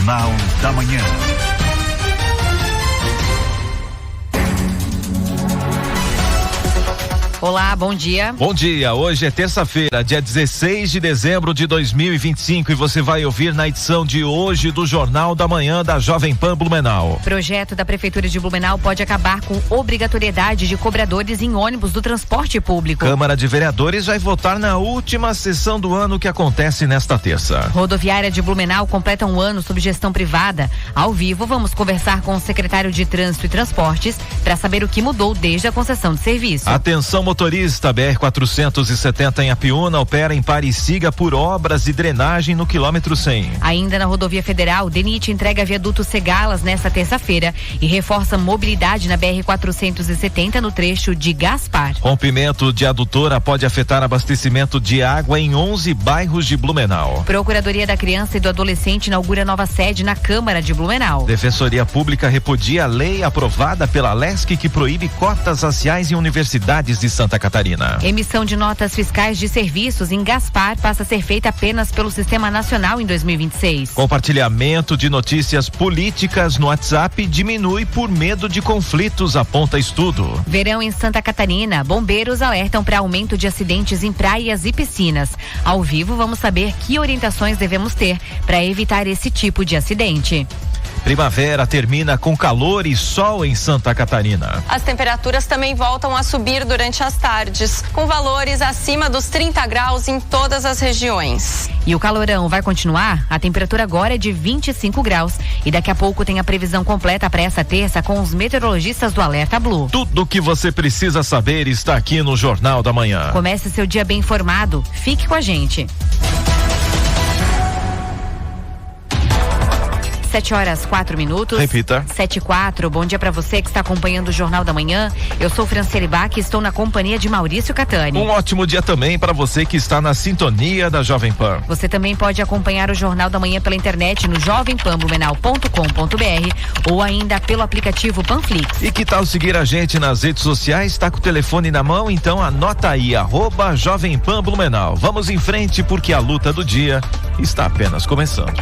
Jornal da Manhã. Olá, bom dia. Bom dia, hoje é terça-feira, dia 16 de dezembro de 2025 e você vai ouvir na edição de hoje do Jornal da Manhã da Jovem Pan Blumenau. Projeto da Prefeitura de Blumenau pode acabar com obrigatoriedade de cobradores em ônibus do transporte público. Câmara de Vereadores vai votar na última sessão do ano que acontece nesta terça. Rodoviária de Blumenau completa um ano sob gestão privada. Ao vivo, vamos conversar com o secretário de Trânsito e Transportes para saber o que mudou desde a concessão de serviço. Atenção, motorista, BR-470 em Apiúna opera em pare e siga por obras de drenagem no quilômetro 100. Ainda na rodovia federal, DENIT entrega viaduto Cegalas nesta terça-feira e reforça mobilidade na BR-470 no trecho de Gaspar. Rompimento de adutora pode afetar abastecimento de água em 11 bairros de Blumenau. Procuradoria da Criança e do Adolescente inaugura nova sede na Câmara de Blumenau. Defensoria Pública repudia a lei aprovada pela LESC que proíbe cotas raciais em universidades de Santa Catarina. Emissão de notas fiscais de serviços em Gaspar passa a ser feita apenas pelo Sistema Nacional em 2026. Compartilhamento de notícias políticas no WhatsApp diminui por medo de conflitos, aponta estudo. Verão em Santa Catarina, bombeiros alertam para aumento de acidentes em praias e piscinas. Ao vivo, vamos saber que orientações devemos ter para evitar esse tipo de acidente. Primavera termina com calor e sol em Santa Catarina. As temperaturas também voltam a subir durante as tardes, com valores acima dos 30 graus em todas as regiões. E o calorão vai continuar? A temperatura agora é de 25 graus e daqui a pouco tem a previsão completa para essa terça com os meteorologistas do Alerta Blue. Tudo o que você precisa saber está aqui no Jornal da Manhã. Comece seu dia bem informado. Fique com a gente. 7h04. Repita. 7h04. Bom dia para você que está acompanhando o Jornal da Manhã. Eu sou Franciele Bach e estou na companhia de Maurício Catani. Um ótimo dia também para você que está na sintonia da Jovem Pan. Você também pode acompanhar o Jornal da Manhã pela internet no jovempanblumenau.com.br ou ainda pelo aplicativo Panflix. E que tal seguir a gente nas redes sociais? Está com o telefone na mão? Então anota aí, @Jovem Pan Blumenau. Vamos em frente porque a luta do dia está apenas começando.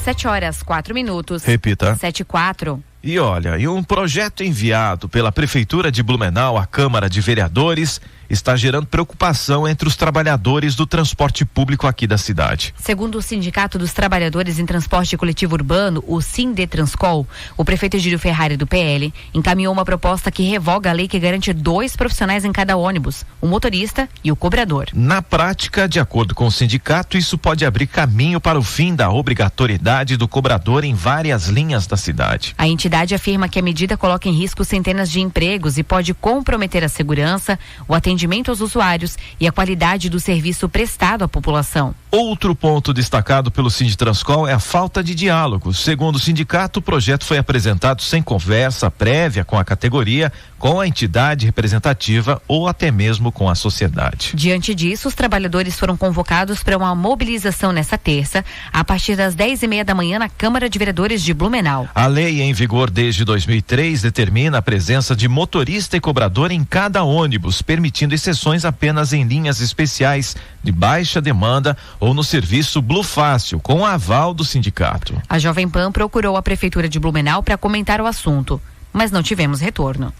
7h04. Repita. 7h04. E olha, um projeto enviado pela Prefeitura de Blumenau à Câmara de Vereadores está gerando preocupação entre os trabalhadores do transporte público aqui da cidade. Segundo o Sindicato dos Trabalhadores em Transporte Coletivo Urbano, o Sindetranscol, o prefeito Egídio Ferrari do PL encaminhou uma proposta que revoga a lei que garante 2 profissionais em cada ônibus, o motorista e o cobrador. Na prática, de acordo com o sindicato, isso pode abrir caminho para o fim da obrigatoriedade do cobrador em várias linhas da cidade. A entidade afirma que a medida coloca em risco centenas de empregos e pode comprometer a segurança, o atendimento aos usuários e a qualidade do serviço prestado à população. Outro ponto destacado pelo Sinditranscol é a falta de diálogo. Segundo o sindicato, o projeto foi apresentado sem conversa prévia com a categoria, com a entidade representativa ou até mesmo com a sociedade. Diante disso, os trabalhadores foram convocados para uma mobilização nesta terça, a partir das 10h30 da manhã na Câmara de Vereadores de Blumenau. A lei em vigor desde 2003 determina a presença de motorista e cobrador em cada ônibus, permitindo exceções apenas em linhas especiais de baixa demanda ou no serviço Blue Fácil, com aval do sindicato. A Jovem Pan procurou a Prefeitura de Blumenau para comentar o assunto, mas não tivemos retorno.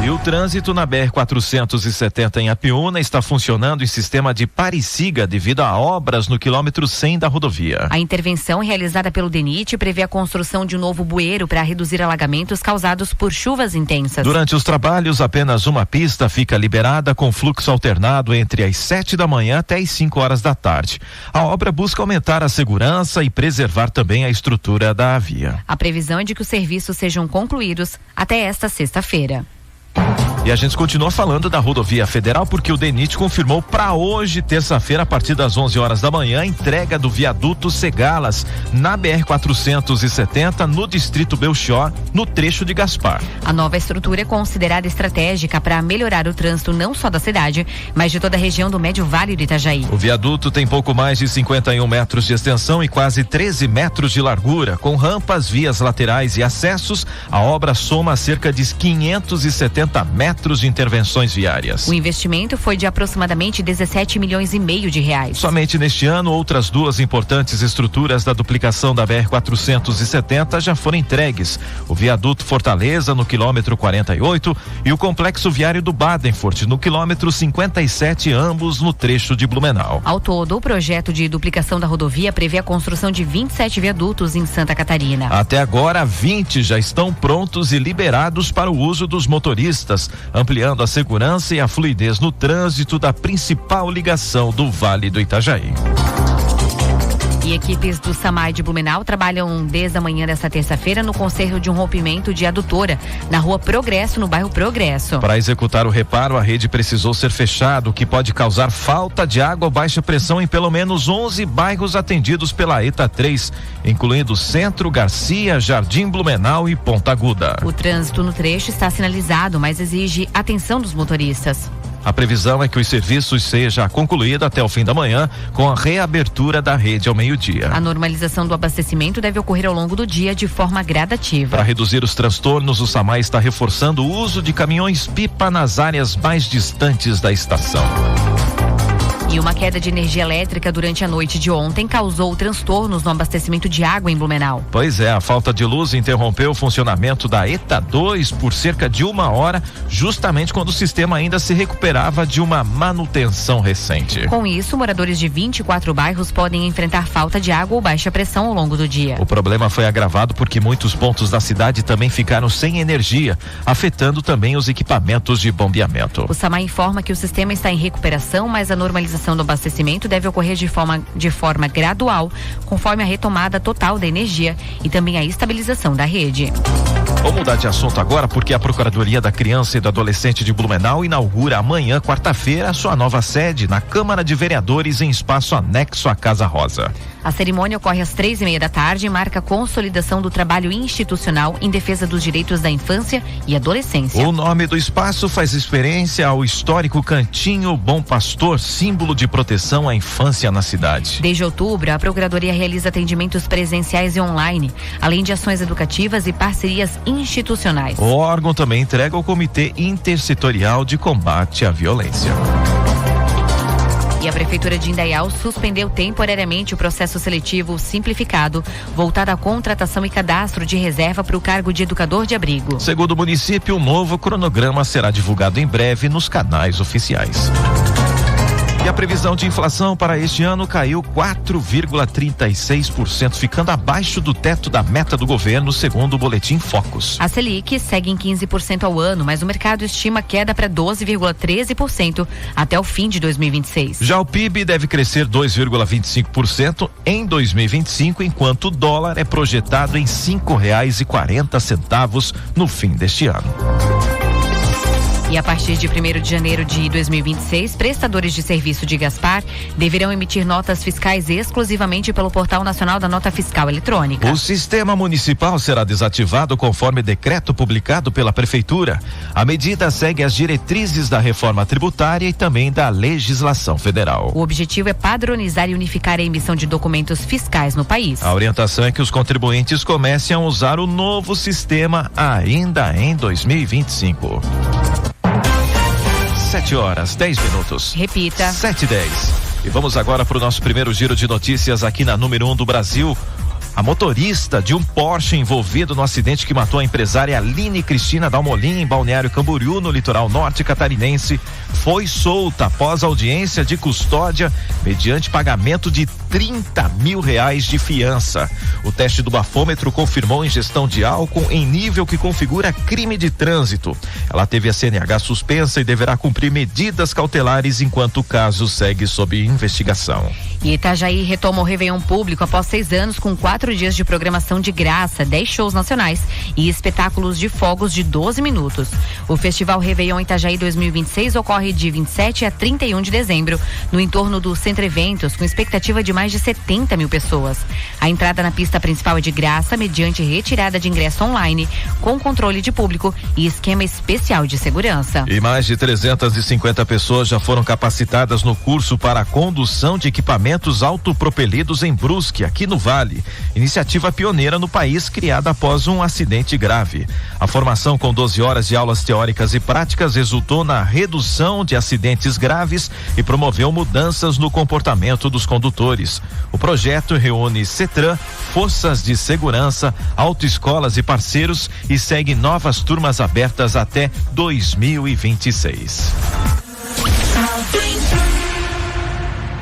E o trânsito na BR-470 em Apiúna está funcionando em sistema de pare e siga devido a obras no quilômetro 100 da rodovia. A intervenção realizada pelo DENIT prevê a construção de um novo bueiro para reduzir alagamentos causados por chuvas intensas. Durante os trabalhos, apenas uma pista fica liberada com fluxo alternado entre as 7 da manhã até as 5 horas da tarde. A obra busca aumentar a segurança e preservar também a estrutura da via. A previsão é de que os serviços sejam concluídos até esta sexta-feira. E a gente continua falando da rodovia federal porque o DENIT confirmou para hoje, terça-feira, a partir das 11 horas da manhã, a entrega do viaduto Cegalas na BR-470 no distrito Belchior, no trecho de Gaspar. A nova estrutura é considerada estratégica para melhorar o trânsito não só da cidade, mas de toda a região do Médio Vale do Itajaí. O viaduto tem pouco mais de 51 metros de extensão e quase 13 metros de largura, com rampas, vias laterais e acessos. A obra soma cerca de 570 metros metros de intervenções viárias. O investimento foi de aproximadamente 17 milhões e meio de reais. Somente neste ano, outras duas importantes estruturas da duplicação da BR-470 já foram entregues. O viaduto Fortaleza, no quilômetro 48, e o complexo viário do Badenfort, no quilômetro 57, ambos no trecho de Blumenau. Ao todo, o projeto de duplicação da rodovia prevê a construção de 27 viadutos em Santa Catarina. Até agora, 20 já estão prontos e liberados para o uso dos motoristas, ampliando a segurança e a fluidez no trânsito da principal ligação do Vale do Itajaí. E equipes do SAMAI de Blumenau trabalham desde a manhã desta terça-feira no conserto de um rompimento de adutora na rua Progresso, no bairro Progresso. Para executar o reparo, a rede precisou ser fechada, o que pode causar falta de água ou baixa pressão em pelo menos 11 bairros atendidos pela ETA 3, incluindo Centro, Garcia, Jardim Blumenau e Ponta Aguda. O trânsito no trecho está sinalizado, mas exige atenção dos motoristas. A previsão é que os serviços sejam concluídos até o fim da manhã, com a reabertura da rede ao meio-dia. A normalização do abastecimento deve ocorrer ao longo do dia de forma gradativa. Para reduzir os transtornos, o SAMAI está reforçando o uso de caminhões-pipa nas áreas mais distantes da estação. E uma queda de energia elétrica durante a noite de ontem causou transtornos no abastecimento de água em Blumenau. Pois é, a falta de luz interrompeu o funcionamento da ETA 2 por cerca de 1 hora, justamente quando o sistema ainda se recuperava de uma manutenção recente. Com isso, moradores de 24 bairros podem enfrentar falta de água ou baixa pressão ao longo do dia. O problema foi agravado porque muitos pontos da cidade também ficaram sem energia, afetando também os equipamentos de bombeamento. O SAMAI informa que o sistema está em recuperação, mas a normalização do abastecimento deve ocorrer de forma gradual, conforme a retomada total da energia e também a estabilização da rede. Vamos mudar de assunto agora, porque a Procuradoria da Criança e do Adolescente de Blumenau inaugura amanhã, quarta-feira, sua nova sede na Câmara de Vereadores em espaço anexo à Casa Rosa. A cerimônia ocorre às 3:30 da tarde e marca a consolidação do trabalho institucional em defesa dos direitos da infância e adolescência. O nome do espaço faz referência ao histórico Cantinho Bom Pastor, símbolo de proteção à infância na cidade. Desde outubro, a Procuradoria realiza atendimentos presenciais e online, além de ações educativas e parcerias institucionais. O órgão também entrega ao Comitê Intersetorial de Combate à Violência. E a Prefeitura de Indaial suspendeu temporariamente o processo seletivo simplificado, voltado à contratação e cadastro de reserva para o cargo de educador de abrigo. Segundo o município, um novo cronograma será divulgado em breve nos canais oficiais. E a previsão de inflação para este ano caiu 4,36%, ficando abaixo do teto da meta do governo, segundo o boletim Focus. A Selic segue em 15% ao ano, mas o mercado estima queda para 12,13% até o fim de 2026. Já o PIB deve crescer 2,25% em 2025, enquanto o dólar é projetado em R$ 5,40 no fim deste ano. E a partir de 1º de janeiro de 2026, prestadores de serviço de Gaspar deverão emitir notas fiscais exclusivamente pelo Portal Nacional da Nota Fiscal Eletrônica. O sistema municipal será desativado conforme decreto publicado pela Prefeitura. A medida segue as diretrizes da reforma tributária e também da legislação federal. O objetivo é padronizar e unificar a emissão de documentos fiscais no país. A orientação é que os contribuintes comecem a usar o novo sistema ainda em 2025. 7:10. Repita. 7:10. E vamos agora para o nosso primeiro giro de notícias aqui na número 1 do Brasil. A motorista de um Porsche envolvido no acidente que matou a empresária Aline Cristina Dalmolin em Balneário Camboriú, no litoral norte catarinense, foi solta após audiência de custódia mediante pagamento de R$30 mil de fiança. O teste do bafômetro confirmou ingestão de álcool em nível que configura crime de trânsito. Ela teve a CNH suspensa e deverá cumprir medidas cautelares enquanto o caso segue sob investigação. E Itajaí retoma o Réveillon público após 6 anos, com 4 dias de programação de graça, 10 shows nacionais e espetáculos de fogos de 12 minutos. O Festival Réveillon Itajaí 2026 ocorre de 27 a 31 de dezembro, no entorno do Centro Eventos, com expectativa de mais de 70 mil pessoas. A entrada na pista principal é de graça, mediante retirada de ingresso online, com controle de público e esquema especial de segurança. E mais de 350 pessoas já foram capacitadas no curso para a condução de equipamentos equipamentos autopropelidos em Brusque, aqui no Vale. Iniciativa pioneira no país, criada após um acidente grave. A formação com 12 horas de aulas teóricas e práticas resultou na redução de acidentes graves e promoveu mudanças no comportamento dos condutores. O projeto reúne CETRAN, forças de segurança, autoescolas e parceiros e segue novas turmas abertas até 2026.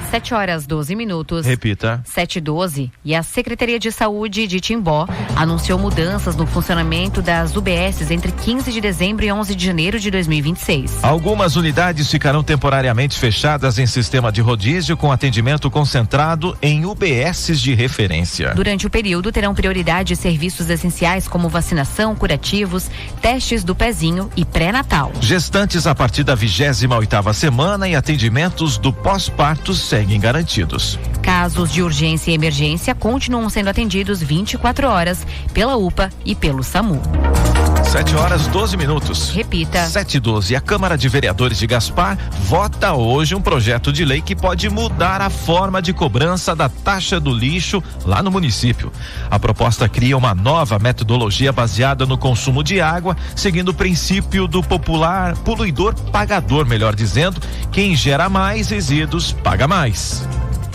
7h12. Repita. 7h12. E a Secretaria de Saúde de Timbó anunciou mudanças no funcionamento das UBSs entre 15 de dezembro e 11 de janeiro de 2026. Algumas unidades ficarão temporariamente fechadas em sistema de rodízio com atendimento concentrado em UBSs de referência. Durante o período terão prioridade serviços essenciais como vacinação, curativos, testes do pezinho e pré-natal. Gestantes a partir da 28ª semana e atendimentos do pós-parto seguem garantidos. Casos de urgência e emergência continuam sendo atendidos 24 horas pela UPA e pelo SAMU. 7h12. Repita. 7h12. A Câmara de Vereadores de Gaspar vota hoje um projeto de lei que pode mudar a forma de cobrança da taxa do lixo lá no município. A proposta cria uma nova metodologia baseada no consumo de água, seguindo o princípio do popular poluidor pagador, melhor dizendo, quem gera mais resíduos paga mais.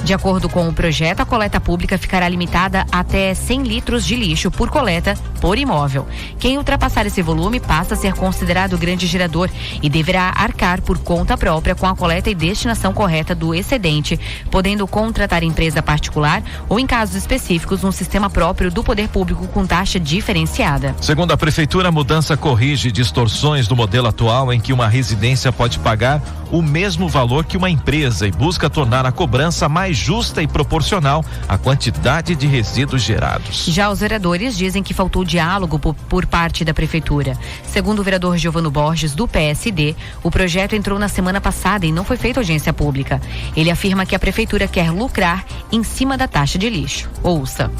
De acordo com o projeto, a coleta pública ficará limitada até 100 litros de lixo por coleta por imóvel. Quem ultrapassar esse volume passa a ser considerado grande gerador e deverá arcar por conta própria com a coleta e destinação correta do excedente, podendo contratar empresa particular ou, em casos específicos, um sistema próprio do poder público com taxa diferenciada. Segundo a Prefeitura, a mudança corrige distorções do modelo atual em que uma residência pode pagar o mesmo valor que uma empresa e busca tornar a cobrança mais justa e proporcional à quantidade de resíduos gerados. Já os vereadores dizem que faltou diálogo por parte da Prefeitura. Segundo o vereador Giovano Borges, do PSD, o projeto entrou na semana passada e não foi feita audiência pública. Ele afirma que a Prefeitura quer lucrar em cima da taxa de lixo. Ouça.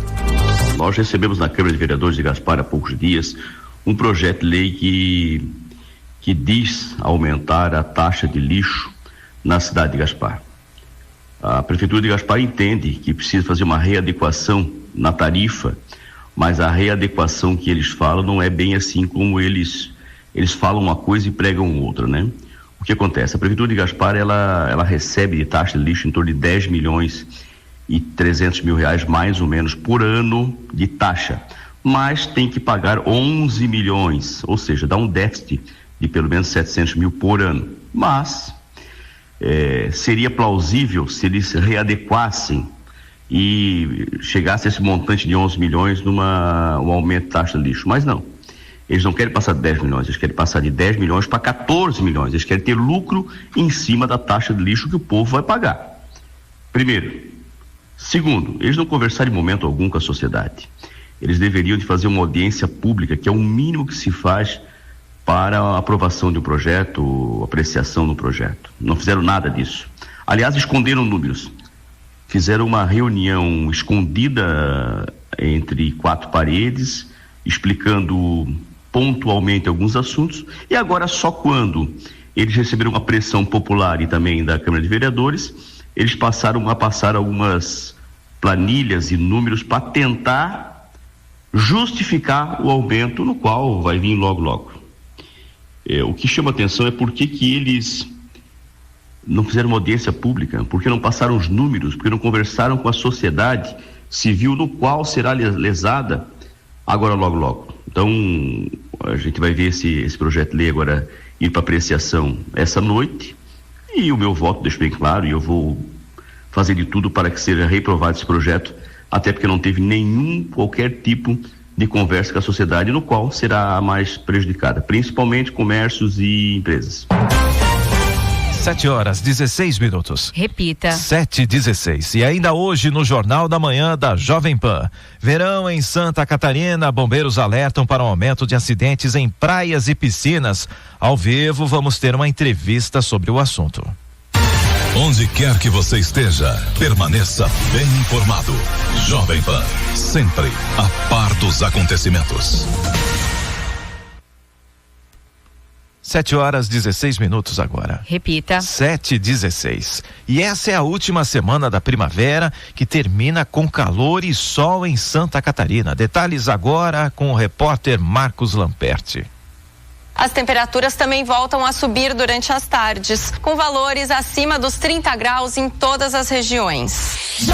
Nós recebemos na Câmara de Vereadores de Gaspar há poucos dias um projeto de lei que diz aumentar a taxa de lixo na cidade de Gaspar. A Prefeitura de Gaspar entende que precisa fazer uma readequação na tarifa, mas a readequação que eles falam não é bem assim como eles falam uma coisa e pregam outra, né? O que acontece? A Prefeitura de Gaspar, ela recebe de taxa de lixo em torno de 10 milhões e 300 mil reais, mais ou menos, por ano de taxa, mas tem que pagar 11 milhões, ou seja, dá um déficit de pelo menos 700 mil por ano. Mas seria plausível se eles readequassem e chegasse a esse montante de 11 milhões um aumento de taxa de lixo, mas não. Eles não querem passar de 10 milhões, eles querem passar de 10 milhões para 14 milhões, eles querem ter lucro em cima da taxa de lixo que o povo vai pagar. Primeiro. Segundo, eles não conversaram em momento algum com a sociedade. Eles deveriam de fazer uma audiência pública, que é o mínimo que se faz para a aprovação de um projeto, apreciação do projeto. Não fizeram nada disso. Aliás, esconderam números. Fizeram uma reunião escondida entre 4 paredes, explicando pontualmente alguns assuntos, e agora só quando eles receberam uma pressão popular e também da Câmara de Vereadores, eles passaram a passar algumas planilhas e números para tentar justificar o aumento, no qual vai vir logo. O que chama atenção é por que eles não fizeram uma audiência pública, porque não passaram os números, porque não conversaram com a sociedade civil, no qual será lesada agora logo. Então, a gente vai ver esse projeto de lei agora ir para apreciação essa noite, e o meu voto, deixo bem claro, e eu vou fazer de tudo para que seja reprovado esse projeto, até porque não teve qualquer tipo de conversa com a sociedade, no qual será a mais prejudicada, principalmente comércios e empresas. 7h16. Repita. 7h16. E ainda hoje no Jornal da Manhã da Jovem Pan. Verão em Santa Catarina, bombeiros alertam para o aumento de acidentes em praias e piscinas. Ao vivo, vamos ter uma entrevista sobre o assunto. Onde quer que você esteja, permaneça bem informado. Jovem Pan, sempre a par dos acontecimentos. 7h16 agora. Repita. 7h16. E essa é a última semana da primavera, que termina com calor e sol em Santa Catarina. Detalhes agora com o repórter Marcos Lamperti. As temperaturas também voltam a subir durante as tardes, com valores acima dos 30 graus em todas as regiões.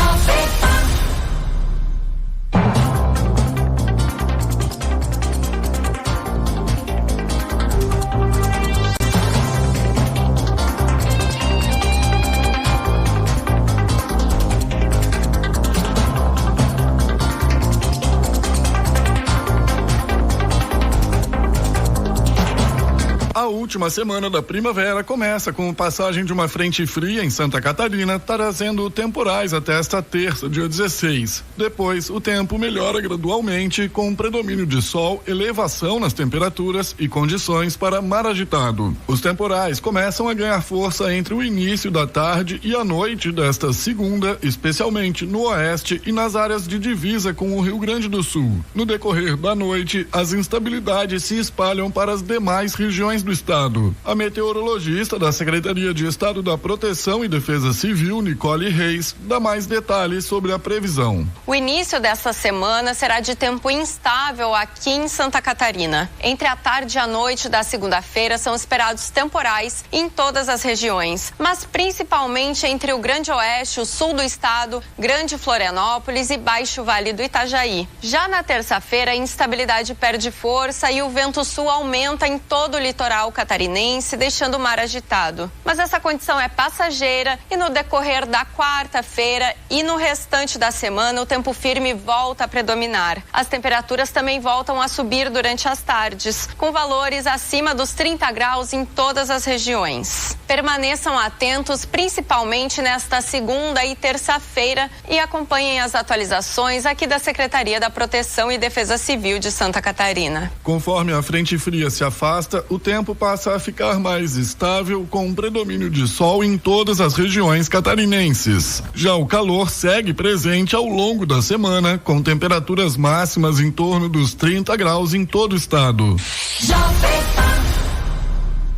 A última semana da primavera começa com a passagem de uma frente fria em Santa Catarina, trazendo temporais até esta terça, dia 16. Depois, o tempo melhora gradualmente, com um predomínio de sol, elevação nas temperaturas e condições para mar agitado. Os temporais começam a ganhar força entre o início da tarde e a noite desta segunda, especialmente no oeste e nas áreas de divisa com o Rio Grande do Sul. No decorrer da noite, as instabilidades se espalham para as demais regiões do estado. A meteorologista da Secretaria de Estado da Proteção e Defesa Civil, Nicole Reis, dá mais detalhes sobre a previsão. O início dessa semana será de tempo instável aqui em Santa Catarina. Entre a tarde e a noite da segunda-feira são esperados temporais em todas as regiões, mas principalmente entre o Grande Oeste, o sul do estado, Grande Florianópolis e Baixo Vale do Itajaí. Já na terça-feira, a instabilidade perde força e o vento sul aumenta em todo o litoral catarinense, deixando o mar agitado. Mas essa condição é passageira e no decorrer da quarta-feira e no restante da semana o tempo firme volta a predominar. As temperaturas também voltam a subir durante as tardes, com valores acima dos 30 graus em todas as regiões. Permaneçam atentos, principalmente nesta segunda e terça-feira, e acompanhem as atualizações aqui da Secretaria da Proteção e Defesa Civil de Santa Catarina. Conforme a frente fria se afasta, o tempo passa a ficar mais estável, com um predomínio de sol em todas as regiões catarinenses. Já o calor segue presente ao longo da semana, com temperaturas máximas em torno dos 30 graus em todo o estado.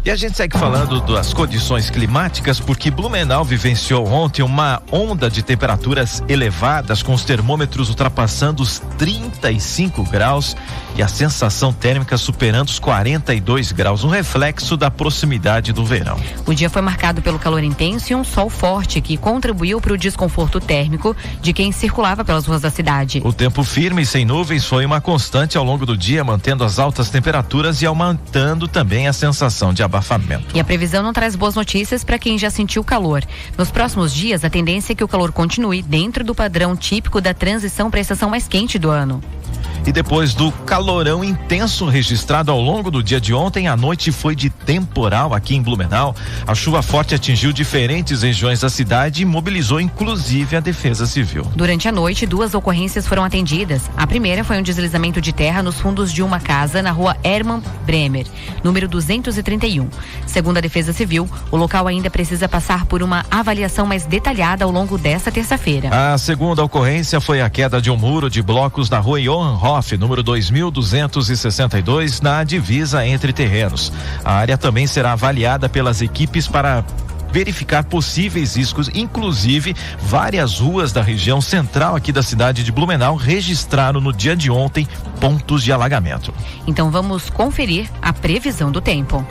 E a gente segue falando das condições climáticas porque Blumenau vivenciou ontem uma onda de temperaturas elevadas, com os termômetros ultrapassando os 35 graus e a sensação térmica superando os 42 graus, um reflexo da proximidade do verão. O dia foi marcado pelo calor intenso e um sol forte que contribuiu para o desconforto térmico de quem circulava pelas ruas da cidade. O tempo firme e sem nuvens foi uma constante ao longo do dia, mantendo as altas temperaturas e aumentando também a sensação de abafamento. E a previsão não traz boas notícias para quem já sentiu calor. Nos próximos dias, a tendência é que o calor continue dentro do padrão típico da transição para a estação mais quente do ano. E depois do calorão intenso registrado ao longo do dia de ontem, a noite foi de temporal aqui em Blumenau. A chuva forte atingiu diferentes regiões da cidade e mobilizou inclusive a Defesa Civil. Durante a noite, 2 ocorrências foram atendidas. A primeira foi um deslizamento de terra nos fundos de uma casa na rua Hermann Bremer, número 231. Segundo a Defesa Civil, o local ainda precisa passar por uma avaliação mais detalhada ao longo desta terça-feira. A segunda ocorrência foi a queda de um muro de blocos na rua Johann Hoff, número 2262, na divisa entre terrenos. A área também será avaliada pelas equipes para verificar possíveis riscos, inclusive várias ruas da região central aqui da cidade de Blumenau registraram no dia de ontem pontos de alagamento. Então vamos conferir a previsão do tempo.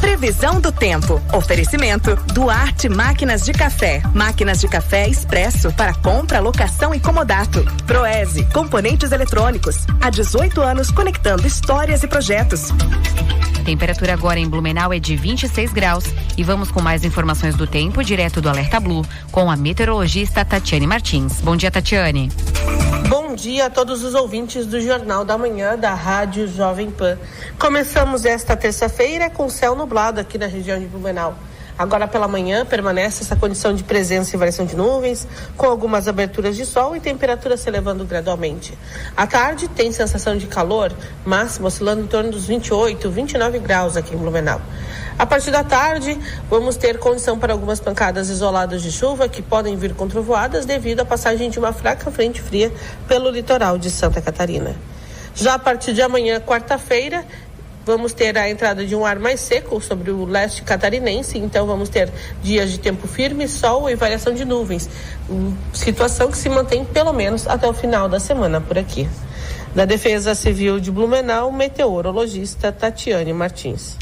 Previsão do tempo. Oferecimento Duarte Máquinas de Café. Máquinas de café expresso para compra, locação e comodato. Proese, componentes eletrônicos. Há 18 anos conectando histórias e projetos. Temperatura agora em Blumenau é de 26 graus e vamos com mais informações do tempo direto do Alerta Blue com a meteorologista Tatiane Martins. Bom dia, Tatiane. Bom dia a todos os ouvintes do Jornal da Manhã da Rádio Jovem Pan. Começamos esta terça-feira com céu nublado aqui na região de Blumenau. Agora pela manhã permanece essa condição de presença e variação de nuvens, com algumas aberturas de sol e temperatura se elevando gradualmente. À tarde tem sensação de calor, máximo oscilando em torno dos 28, 29 graus aqui em Blumenau. A partir da tarde, vamos ter condição para algumas pancadas isoladas de chuva que podem vir com trovoadas devido à passagem de uma fraca frente fria pelo litoral de Santa Catarina. Já a partir de amanhã, quarta-feira, vamos ter a entrada de um ar mais seco sobre o leste catarinense, então vamos ter dias de tempo firme, sol e variação de nuvens, situação que se mantém pelo menos até o final da semana por aqui. Da Defesa Civil de Blumenau, meteorologista Tatiane Martins.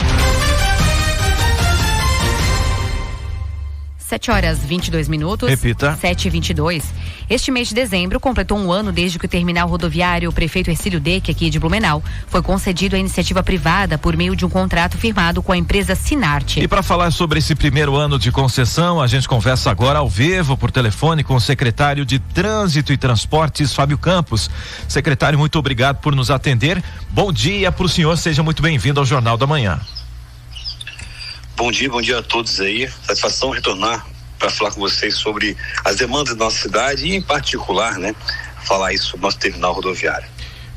7h22. Repita. 7h22. Este mês de dezembro completou um ano desde que o terminal rodoviário Prefeito Hercílio Deck, aqui de Blumenau, foi concedido à iniciativa privada por meio de um contrato firmado com a empresa Sinarte. E para falar sobre esse primeiro ano de concessão, a gente conversa agora ao vivo por telefone com o secretário de Trânsito e Transportes, Fábio Campos. Secretário, muito obrigado por nos atender. Bom dia para o senhor, seja muito bem-vindo ao Jornal da Manhã. Bom dia a todos aí. Satisfação retornar para falar com vocês sobre as demandas da nossa cidade e, em particular, né, falar isso sobre o nosso terminal rodoviário.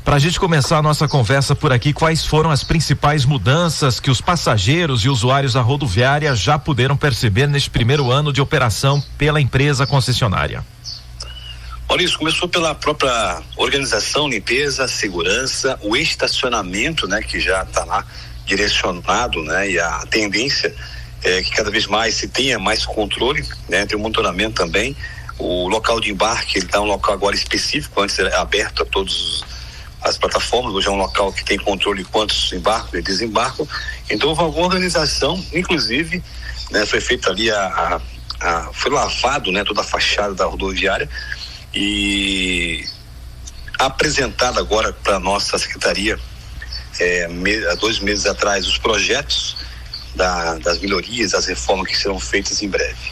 Para a gente começar a nossa conversa por aqui, quais foram as principais mudanças que os passageiros e usuários da rodoviária já puderam perceber neste primeiro ano de operação pela empresa concessionária? Olha, isso começou pela própria organização, limpeza, segurança, o estacionamento, né, que já está lá direcionado, né, e a tendência é que cada vez mais se tenha mais controle, né, tem o monitoramento também. O local de embarque, ele está um local agora específico, antes era aberto a todas as plataformas, hoje é um local que tem controle de quantos embarcam e desembarcam. Então houve alguma organização, inclusive, né, foi feita ali foi lavado, né, toda a fachada da rodoviária e apresentado agora para a nossa secretaria há 2 meses atrás os projetos das melhorias, das reformas que serão feitas em breve.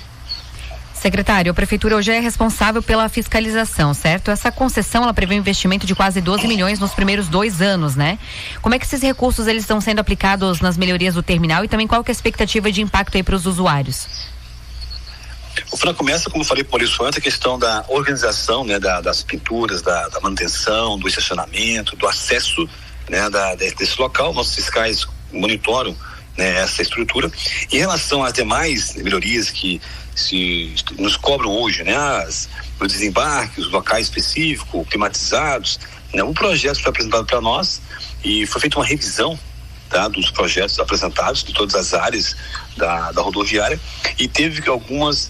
Secretário, a Prefeitura hoje é responsável pela fiscalização, certo? Essa concessão, ela prevê um investimento de quase 12 milhões nos primeiros 2 anos, né? Como é que esses recursos eles estão sendo aplicados nas melhorias do terminal e também qual que é a expectativa de impacto aí para os usuários? O FRAN começa, como eu falei por isso antes, a questão da organização, né, das pinturas, da manutenção, do estacionamento, do acesso, né, desse local. Nossos fiscais monitoram, né, essa estrutura. Em relação às demais melhorias que se nos cobram hoje, né, os desembarques, os locais específicos, climatizados, né, o projeto foi apresentado para nós e foi feita uma revisão, tá, dos projetos apresentados de todas as áreas da rodoviária e teve que alguns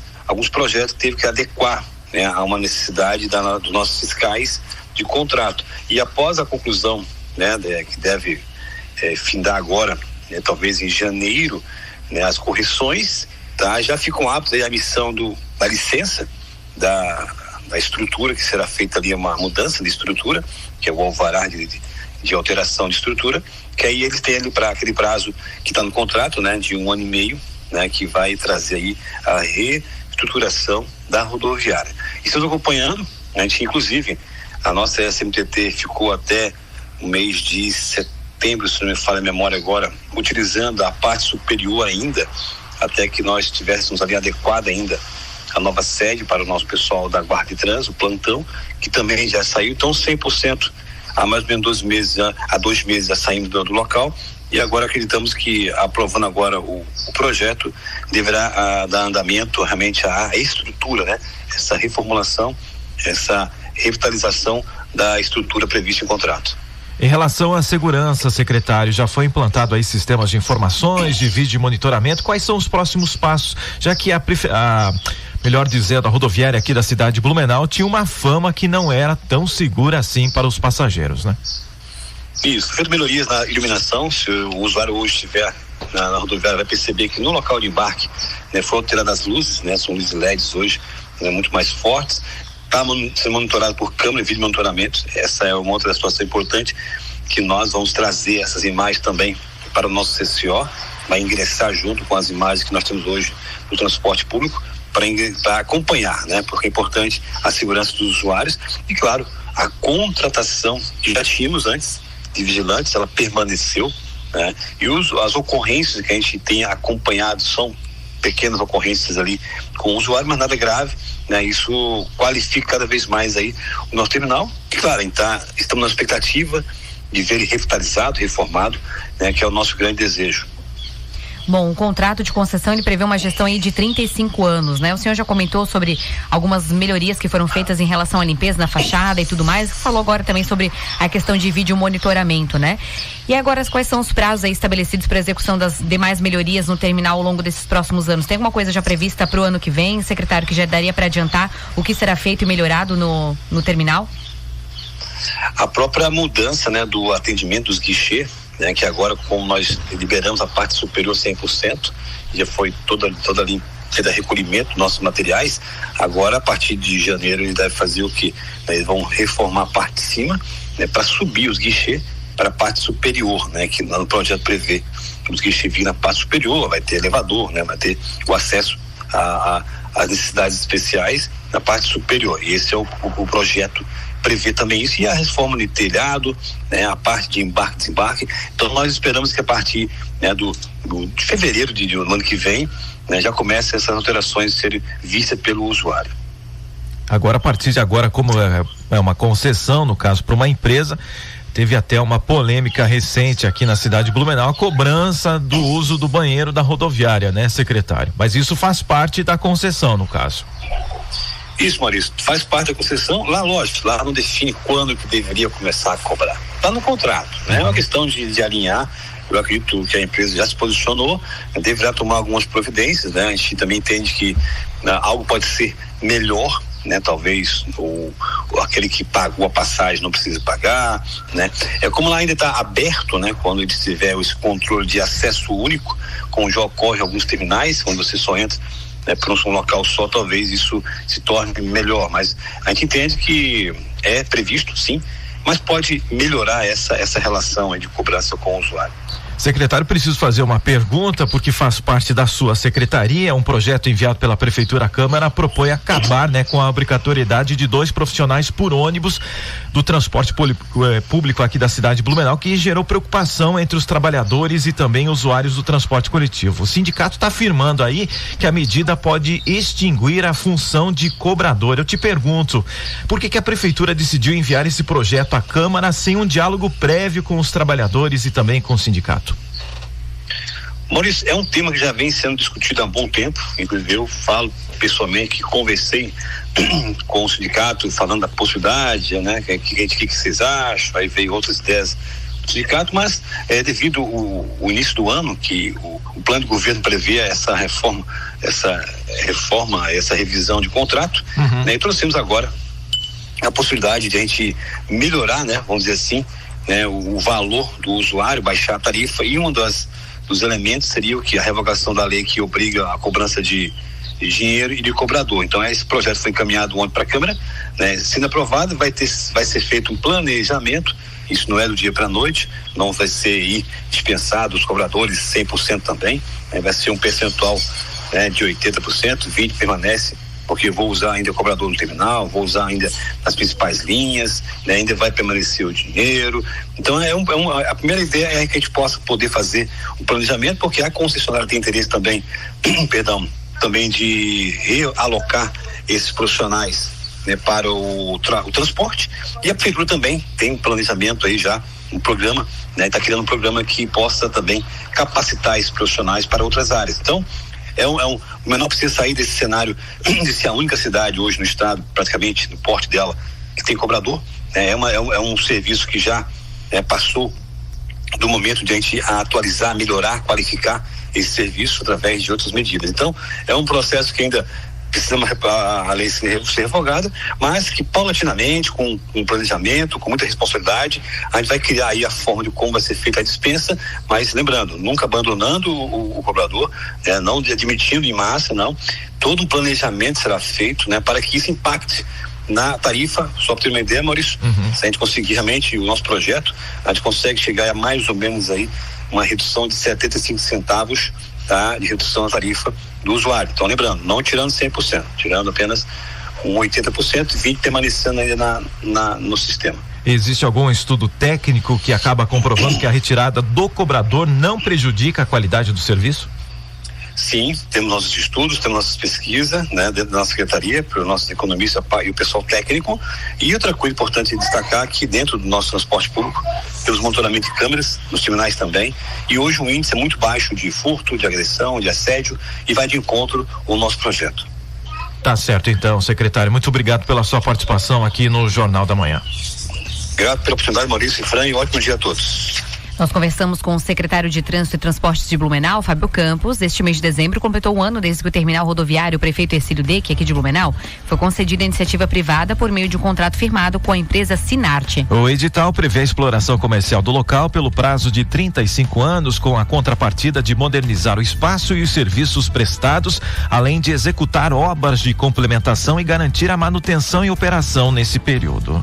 projetos teve que adequar, né, a uma necessidade dos nossos fiscais de contrato. E após a conclusão, né, que deve findar agora, né, talvez em janeiro, né, as correções, tá, já ficam aptos aí a emissão da licença da estrutura, que será feita ali uma mudança de estrutura, que é o alvará de alteração de estrutura, que aí eles têm ali para aquele prazo que está no contrato, né, de 1 ano e meio, né, que vai trazer aí a reestruturação da rodoviária. E estamos acompanhando, a gente, inclusive, a nossa SMTT ficou até o mês de setembro, se não me falha a memória agora, utilizando a parte superior ainda, até que nós tivéssemos ali adequada ainda a nova sede para o nosso pessoal da Guarda de Trânsito, o plantão, que também já saiu, então 100%, há mais ou menos 2 meses, há 2 meses já saímos do local, e agora acreditamos que, aprovando agora o projeto, deverá dar andamento realmente à estrutura, né? Essa reformulação, essa revitalização da estrutura prevista em contrato. Em relação à segurança, secretário, já foi implantado aí sistemas de informações, de vídeo de monitoramento. Quais são os próximos passos? Já que melhor dizendo, a rodoviária aqui da cidade de Blumenau tinha uma fama que não era tão segura assim para os passageiros, né? Isso, feito melhorias na iluminação. Se o usuário hoje estiver na rodoviária, vai perceber que no local de embarque, né, foram tiradas as luzes, né, são luzes LEDs hoje, né, muito mais fortes. Está sendo monitorado por câmera e vídeo monitoramento. Essa é uma outra situação importante, que nós vamos trazer essas imagens também para o nosso CCO, vai ingressar junto com as imagens que nós temos hoje no transporte público, para acompanhar, né? Porque é importante a segurança dos usuários e, claro, a contratação que já tínhamos antes de vigilantes, ela permaneceu, né? E as ocorrências que a gente tem acompanhado são pequenas ocorrências ali com o usuário, mas nada grave, né? Isso qualifica cada vez mais aí o nosso terminal. E, claro, estamos na expectativa de ver ele revitalizado, reformado, né? Que é o nosso grande desejo. Bom, o contrato de concessão, ele prevê uma gestão aí de 35 anos, né? O senhor já comentou sobre algumas melhorias que foram feitas em relação à limpeza na fachada e tudo mais, falou agora também sobre a questão de vídeo monitoramento, né? E agora, quais são os prazos aí estabelecidos para a execução das demais melhorias no terminal ao longo desses próximos anos? Tem alguma coisa já prevista para o ano que vem, secretário, que já daria para adiantar o que será feito e melhorado no terminal? A própria mudança, né, do atendimento dos guichês, né, que agora, como nós liberamos a parte superior 100%, já foi toda ali feita recolhimento dos nossos materiais. Agora, a partir de janeiro, ele deve fazer o quê? Eles vão reformar a parte de cima, né, para subir os guichês para a parte superior, né, que no projeto prevê que os guichês virem na parte superior, vai ter elevador, né, vai ter o acesso às necessidades especiais na parte superior. E esse é o projeto prevê também isso, e a reforma de telhado, né, a parte de embarque e desembarque. Então nós esperamos que a partir, né, de fevereiro do ano que vem, né, já comece essas alterações a serem vistas pelo usuário. Agora, a partir de agora, como é uma concessão, no caso, para uma empresa, teve até uma polêmica recente aqui na cidade de Blumenau, a cobrança do uso do banheiro da rodoviária, né, secretário? Mas isso faz parte da concessão, no caso. Isso, Maurício, faz parte da concessão. Lá, lógico, lá não define quando que deveria começar a cobrar. Está no contrato, né? É uma questão de alinhar. Eu acredito que a empresa já se posicionou, deverá tomar algumas providências, né? A gente também entende que algo pode ser melhor, né? Talvez aquele que pagou a passagem não precise pagar, né? É como lá ainda está aberto, né? Quando ele tiver esse controle de acesso único, como já ocorre em alguns terminais, quando você só entra, né, para um local só, talvez isso se torne melhor, mas a gente entende que é previsto, sim, mas pode melhorar essa relação aí de cobrança com o usuário. Secretário, preciso fazer uma pergunta, porque faz parte da sua secretaria. Um projeto enviado pela Prefeitura à Câmara propõe acabar, né, com a obrigatoriedade de 2 profissionais por ônibus do transporte público aqui da cidade de Blumenau, que gerou preocupação entre os trabalhadores e também usuários do transporte coletivo. O sindicato está afirmando aí que a medida pode extinguir a função de cobrador. Eu te pergunto, por que a Prefeitura decidiu enviar esse projeto à Câmara sem um diálogo prévio com os trabalhadores e também com o sindicato? Maurício, é um tema que já vem sendo discutido há um bom tempo. Inclusive eu falo pessoalmente que conversei com o sindicato falando da possibilidade, né? Que vocês acham? Aí veio outras ideias do sindicato, mas devido o início do ano, que o plano de governo prevê essa reforma, essa revisão de contrato, né? E trouxemos agora a possibilidade de a gente melhorar, né? Vamos dizer assim, né? O valor do usuário, baixar a tarifa, e dos elementos seria o que? A revogação da lei que obriga a cobrança de dinheiro e de cobrador. Então esse projeto foi encaminhado ontem para a Câmara, né? Sendo aprovado, vai ser feito um planejamento. Isso não é do dia para a noite, não vai ser dispensado os cobradores 100% também, né? Vai ser um percentual, né, de 80%, 20% permanece, porque eu vou usar ainda o cobrador no terminal, vou usar ainda as principais linhas, né? Ainda vai permanecer o dinheiro. Então a primeira ideia é que a gente possa poder fazer um planejamento, porque a concessionária tem interesse também, também de realocar esses profissionais, né, para o transporte, e a Prefeitura também tem um planejamento aí já, um programa, né, está criando um programa que possa também capacitar esses profissionais para outras áreas. Então, o menor precisa sair desse cenário de ser a única cidade hoje no estado, praticamente no porte dela, que tem cobrador, né? É um serviço que já passou do momento de a gente atualizar, melhorar, qualificar esse serviço através de outras medidas. Então, é um processo que ainda precisa a lei ser revogada, mas que paulatinamente, com planejamento, com muita responsabilidade, a gente vai criar aí a forma de como vai ser feita a dispensa, mas lembrando, nunca abandonando o cobrador, não admitindo em massa, não. Todo um planejamento será feito, né, para que isso impacte na tarifa. Só para ter uma ideia, Maurício, se a gente conseguir realmente o nosso projeto, a gente consegue chegar a mais ou menos aí uma redução de 75 centavos, tá, de redução da tarifa do usuário. Então, lembrando, não tirando 100%, tirando apenas um 80%, 20% permanecendo ainda no sistema. Existe algum estudo técnico que acaba comprovando que a retirada do cobrador não prejudica a qualidade do serviço? Sim, temos nossos estudos, temos nossas pesquisas, né, dentro da nossa secretaria, para o nosso economista e o pessoal técnico. E outra coisa importante destacar que dentro do nosso transporte público temos monitoramento de câmeras, nos terminais também, e hoje o índice é muito baixo de furto, de agressão, de assédio, e vai de encontro ao nosso projeto. Tá certo, então, secretário. Muito obrigado pela sua participação aqui no Jornal da Manhã. Obrigado pela oportunidade, Maurício e Fran, e ótimo dia a todos. Nós conversamos com o secretário de Trânsito e Transportes de Blumenau, Fábio Campos. Este mês de dezembro completou um ano desde que o terminal rodoviário Prefeito Hercílio Deck, aqui de Blumenau, foi concedido à iniciativa privada por meio de um contrato firmado com a empresa Sinarte. O edital prevê a exploração comercial do local pelo prazo de 35 anos, com a contrapartida de modernizar o espaço e os serviços prestados, além de executar obras de complementação e garantir a manutenção e operação nesse período.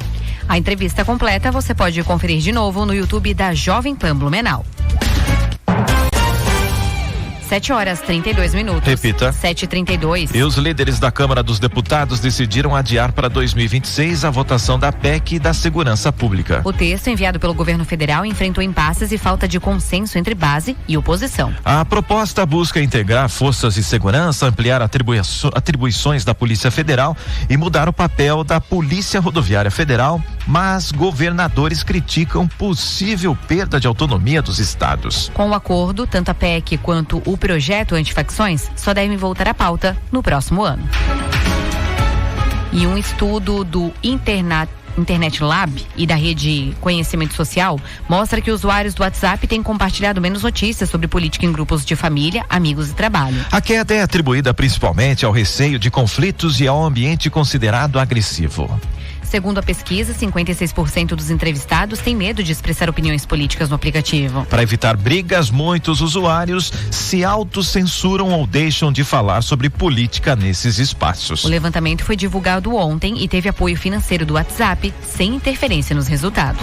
A entrevista completa você pode conferir de novo no YouTube da Jovem Pan Blumenau. 7h32. Repita. 7h32. E os líderes da Câmara dos Deputados decidiram adiar para 2026 a votação da PEC da Segurança Pública. O texto enviado pelo governo federal enfrentou impasses e falta de consenso entre base e oposição. A proposta busca integrar forças de segurança, ampliar atribuições da Polícia Federal e mudar o papel da Polícia Rodoviária Federal, mas governadores criticam possível perda de autonomia dos estados. Com o acordo, tanto a PEC quanto o projeto antifacções só devem voltar à pauta no próximo ano. E um estudo do Internet Lab e da Rede Conhecimento Social mostra que usuários do WhatsApp têm compartilhado menos notícias sobre política em grupos de família, amigos e trabalho. A queda é atribuída principalmente ao receio de conflitos e ao ambiente considerado agressivo. Segundo a pesquisa, 56% dos entrevistados têm medo de expressar opiniões políticas no aplicativo. Para evitar brigas, muitos usuários se autocensuram ou deixam de falar sobre política nesses espaços. O levantamento foi divulgado ontem e teve apoio financeiro do WhatsApp, sem interferência nos resultados.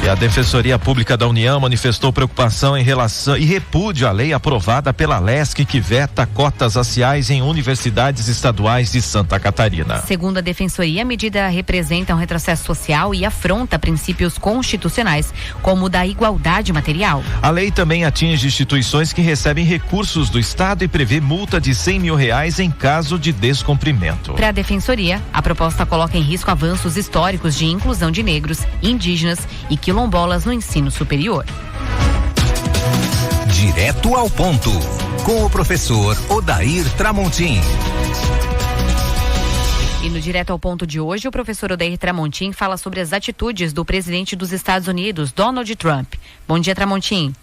E a Defensoria Pública da União manifestou preocupação em relação e repúdio à lei aprovada pela LESC que veta cotas raciais em universidades estaduais de Santa Catarina. Segundo a Defensoria, a medida representa um retrocesso social e afronta princípios constitucionais, como o da igualdade material. A lei também atinge instituições que recebem recursos do Estado e prevê multa de R$100 mil em caso de descumprimento. Para a Defensoria, a proposta coloca em risco avanços históricos de inclusão de negros, indígenas e quilombolas no ensino superior. Direto ao ponto, com o professor Odair Tramontim. E no Direto ao Ponto de hoje, o professor Odair Tramontim fala sobre as atitudes do presidente dos Estados Unidos, Donald Trump. Bom dia, Tramontim.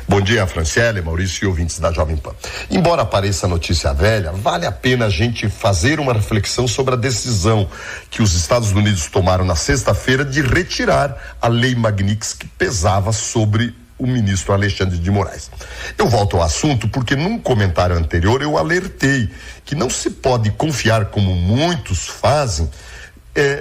Bom dia, Franciele, Maurício e ouvintes da Jovem Pan. Embora pareça notícia velha, vale a pena a gente fazer uma reflexão sobre a decisão que os Estados Unidos tomaram na sexta-feira de retirar a lei Magnitsky que pesava sobre o ministro Alexandre de Moraes. Eu volto ao assunto porque num comentário anterior eu alertei que não se pode confiar, como muitos fazem,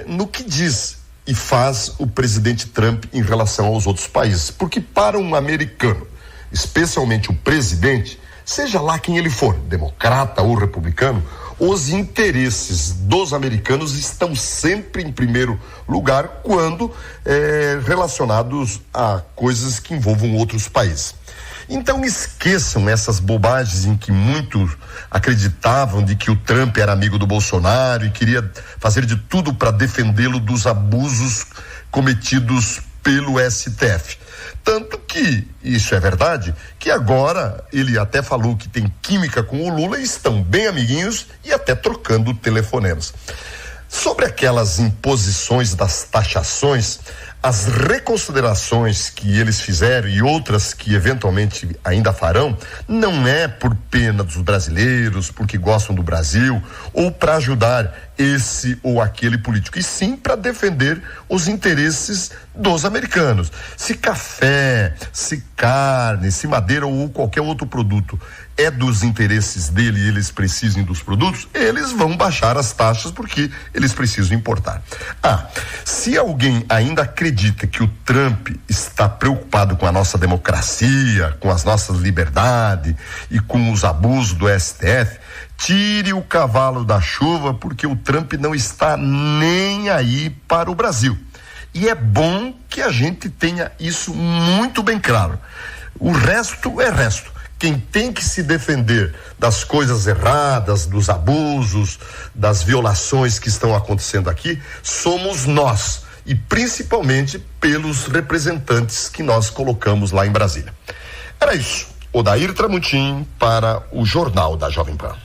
no que diz e faz o presidente Trump em relação aos outros países, porque para um americano, especialmente o presidente, seja lá quem ele for, democrata ou republicano, os interesses dos americanos estão sempre em primeiro lugar quando relacionados a coisas que envolvam outros países. Então esqueçam essas bobagens em que muitos acreditavam de que o Trump era amigo do Bolsonaro e queria fazer de tudo para defendê-lo dos abusos cometidos pelo STF. Tanto que, isso é verdade, que agora ele até falou que tem química com o Lula e estão bem amiguinhos e até trocando telefonemas. Sobre aquelas imposições das taxações, as reconsiderações que eles fizeram e outras que eventualmente ainda farão, não é por pena dos brasileiros, porque gostam do Brasil, ou para ajudar esse ou aquele político, e sim para defender os interesses dos americanos. Se café, se carne, se madeira ou qualquer outro produto é dos interesses dele e eles precisem dos produtos, eles vão baixar as taxas porque eles precisam importar. Se alguém ainda acredita que o Trump está preocupado com a nossa democracia, com as nossas liberdades e com os abusos do STF, tire o cavalo da chuva, porque o Trump não está nem aí para o Brasil. E é bom que a gente tenha isso muito bem claro. O resto é resto. quem tem que se defender das coisas erradas, dos abusos, das violações que estão acontecendo aqui, somos nós, e principalmente pelos representantes que nós colocamos lá em Brasília. Era isso. Odair Tramontim para o Jornal da Jovem Pan.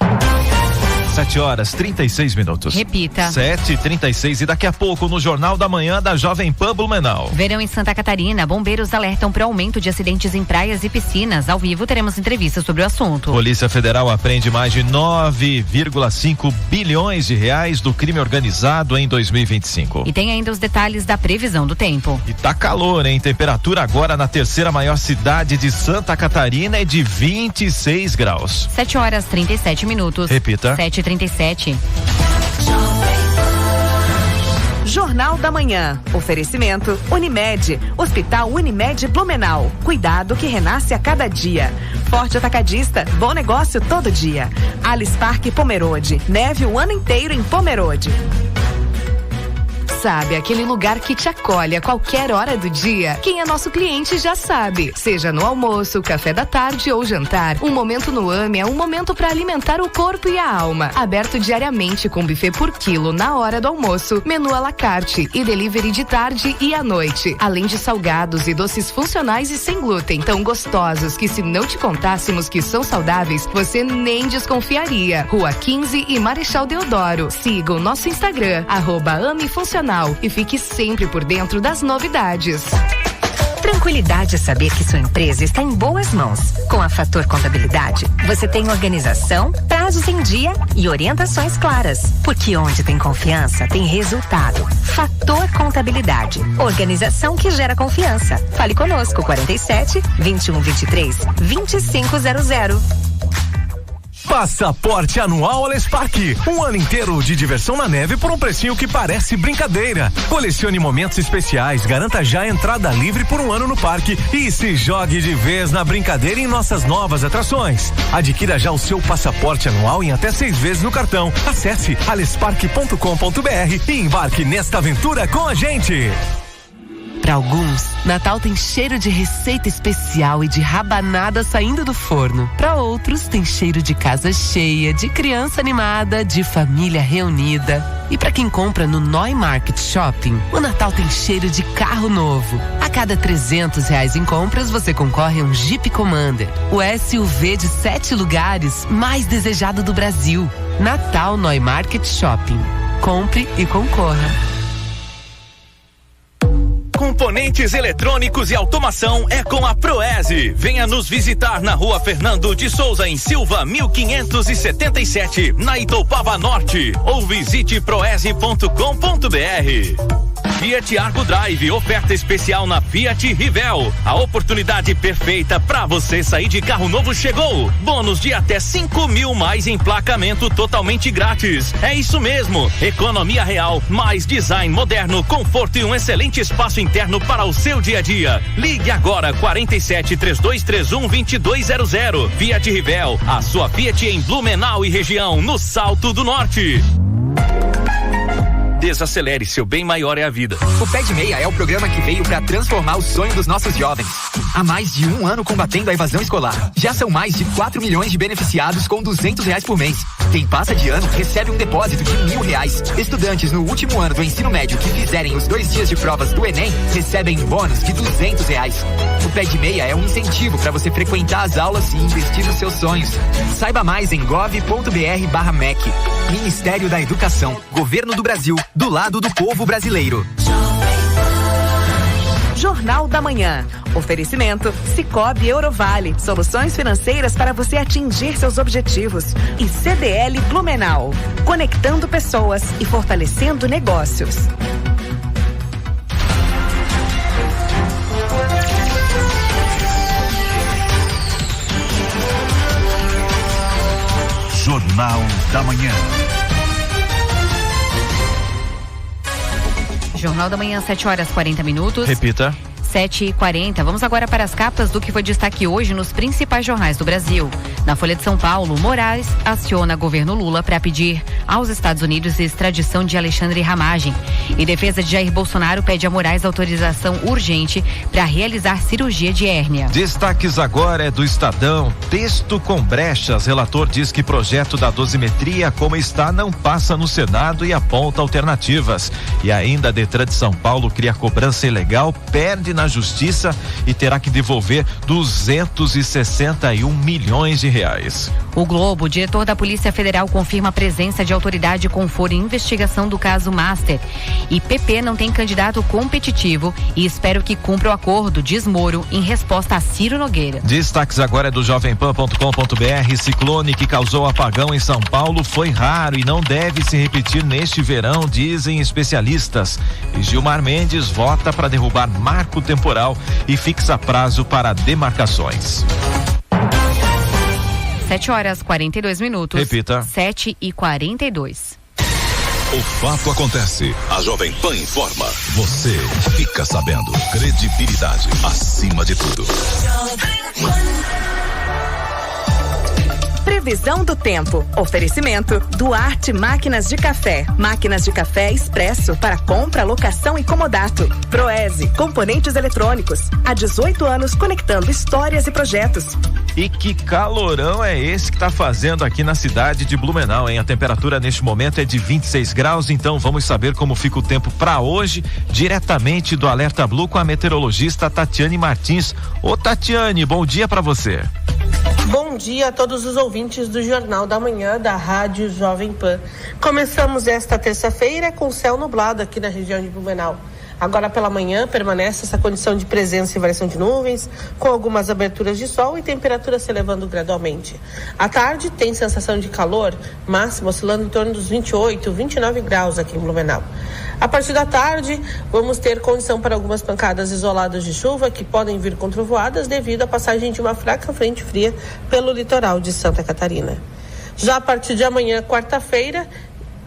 7h36. Repita. 7h36 e daqui a pouco no Jornal da Manhã da Jovem Pan Blumenau. Verão em Santa Catarina, bombeiros alertam para o aumento de acidentes em praias e piscinas. Ao vivo teremos entrevistas sobre o assunto. Polícia Federal apreende mais de 9,5 bilhões de reais do crime organizado em 2025. E tem ainda os detalhes da previsão do tempo. E tá calor, hein? Temperatura agora na terceira maior cidade de Santa Catarina é de 26 graus. 7h37. Repita. 7h37. Jornal da Manhã. Oferecimento Unimed. Hospital Unimed Blumenau. Cuidado que renasce a cada dia. Forte Atacadista. Bom negócio todo dia. Alice Parque Pomerode. Neve o ano inteiro em Pomerode. Sabe, aquele lugar que te acolhe a qualquer hora do dia? Quem é nosso cliente já sabe. Seja no almoço, café da tarde ou jantar, um momento no AME é um momento para alimentar o corpo e a alma. Aberto diariamente com buffet por quilo na hora do almoço, menu à la carte e delivery de tarde e à noite. Além de salgados e doces funcionais e sem glúten, tão gostosos que se não te contássemos que são saudáveis, você nem desconfiaria. Rua 15 e Marechal Deodoro. Siga o nosso Instagram, @amefuncional. E fique sempre por dentro das novidades. Tranquilidade é saber que sua empresa está em boas mãos. Com a Fator Contabilidade, você tem organização, prazos em dia e orientações claras. Porque onde tem confiança, tem resultado. Fator Contabilidade. Organização que gera confiança. Fale conosco, 47 2123 2500. Passaporte anual Alice Parque. Um ano inteiro de diversão na neve por um precinho que parece brincadeira. Colecione momentos especiais, garanta já a entrada livre por um ano no parque e se jogue de vez na brincadeira em nossas novas atrações. Adquira já o seu passaporte anual em até 6 vezes no cartão. Acesse alisparque.com.br e embarque nesta aventura com a gente. Para alguns, Natal tem cheiro de receita especial e de rabanada saindo do forno. Para outros, tem cheiro de casa cheia, de criança animada, de família reunida. E para quem compra no Noi Market Shopping, o Natal tem cheiro de carro novo. A cada R$300 em compras, você concorre a um Jeep Commander, o SUV de 7 lugares mais desejado do Brasil. Natal Noi Market Shopping. Compre e concorra. Componentes eletrônicos e automação é com a Proese. Venha nos visitar na Rua Fernando de Souza, em Silva, 1577, na Itoupava Norte, ou visite proese.com.br. Fiat Argo Drive, oferta especial na Fiat Rivel. A oportunidade perfeita para você sair de carro novo chegou. Bônus de até 5.000 mais emplacamento totalmente grátis. É isso mesmo, economia real, mais design moderno, conforto e um excelente espaço interno para o seu dia a dia. Ligue agora, 47 3231 2200. Fiat Rivel, a sua Fiat em Blumenau e região, no Salto do Norte. Desacelere, seu bem maior é a vida. O Pé de Meia é o programa que veio para transformar o sonho dos nossos jovens. Há mais de um ano combatendo a evasão escolar. Já são mais de 4 milhões de beneficiados com R$200 por mês. Quem passa de ano recebe um depósito de R$1.000. Estudantes no último ano do ensino médio que fizerem os 2 dias de provas do Enem recebem um bônus de R$200. O Pé de Meia é um incentivo para você frequentar as aulas e investir nos seus sonhos. Saiba mais em gov.br/MEC. Ministério da Educação, Governo do Brasil, do lado do povo brasileiro. Jornal da Manhã. Oferecimento Sicoob Eurovale. Soluções financeiras para você atingir seus objetivos. E CDL Blumenau. Conectando pessoas e fortalecendo negócios. Jornal da Manhã. Jornal da Manhã, 7h40. Repita. 7h40. Vamos agora para as capas do que foi destaque hoje nos principais jornais do Brasil. Na Folha de São Paulo, Moraes aciona governo Lula para pedir aos Estados Unidos extradição de Alexandre Ramagem. E defesa de Jair Bolsonaro pede a Moraes autorização urgente para realizar cirurgia de hérnia. Destaques agora é do Estadão. Texto com brechas. Relator diz que projeto da dosimetria como está não passa no Senado e aponta alternativas. E ainda a Detran de São Paulo cria cobrança ilegal, perde na justiça e terá que devolver 261 milhões de reais. O Globo, o diretor da Polícia Federal, confirma a presença de autoridade com foro em investigação do caso Master. E PP não tem candidato competitivo e espero que cumpra o acordo, diz Moro, em resposta a Ciro Nogueira. Destaques agora é do jovempan.com.br. Ciclone que causou apagão em São Paulo foi raro e não deve se repetir neste verão, dizem especialistas. E Gilmar Mendes vota para derrubar marco temporal e fixa prazo para demarcações. 7h42. Repita. 7h42. O fato acontece. A Jovem Pan informa. Você fica sabendo. Credibilidade acima de tudo. Previsão do tempo. Oferecimento Duarte Máquinas de Café. Máquinas de café expresso para compra, locação e comodato. Proese, componentes eletrônicos. Há 18 anos conectando histórias e projetos. E que calorão é esse que tá fazendo aqui na cidade de Blumenau, hein? A temperatura neste momento é de 26 graus, então vamos saber como fica o tempo para hoje, diretamente do Alerta Blue com a meteorologista Tatiane Martins. Ô Tatiane, bom dia para você. Bom dia a todos os ouvintes do Jornal da Manhã da Rádio Jovem Pan. Começamos esta terça-feira com céu nublado aqui na região de Blumenau. Agora pela manhã permanece essa condição de presença e variação de nuvens, com algumas aberturas de sol e temperatura se elevando gradualmente. À tarde tem sensação de calor, máximo oscilando em torno dos 28, 29 graus aqui em Blumenau. A partir da tarde, vamos ter condição para algumas pancadas isoladas de chuva que podem vir com trovoadas devido à passagem de uma fraca frente fria pelo litoral de Santa Catarina. Já a partir de amanhã, quarta-feira,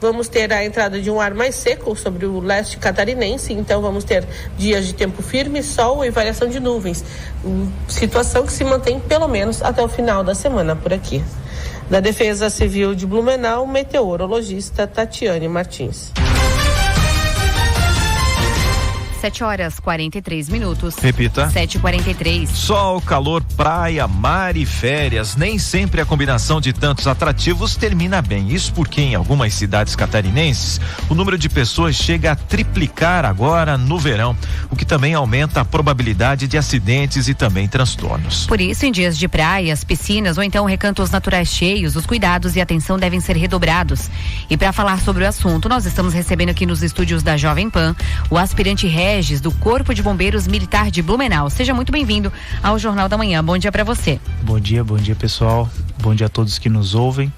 vamos ter a entrada de um ar mais seco sobre o leste catarinense, então vamos ter dias de tempo firme, sol e variação de nuvens, situação que se mantém pelo menos até o final da semana por aqui. Da Defesa Civil de Blumenau, meteorologista Tatiane Martins. 7h43. Repita. 7h43. Sol, calor, praia, mar e férias. Nem sempre a combinação de tantos atrativos termina bem. Isso porque em algumas cidades catarinenses o número de pessoas chega a triplicar agora no verão, o que também aumenta a probabilidade de acidentes e também transtornos. Por isso, em dias de praias, piscinas ou então recantos naturais cheios, os cuidados e atenção devem ser redobrados. E para falar sobre o assunto, nós estamos recebendo aqui nos estúdios da Jovem Pan o aspirante Regis, do Corpo de Bombeiros Militar de Blumenau. Seja muito bem-vindo ao Jornal da Manhã. Bom dia para você. Bom dia pessoal. Bom dia a todos que nos ouvem.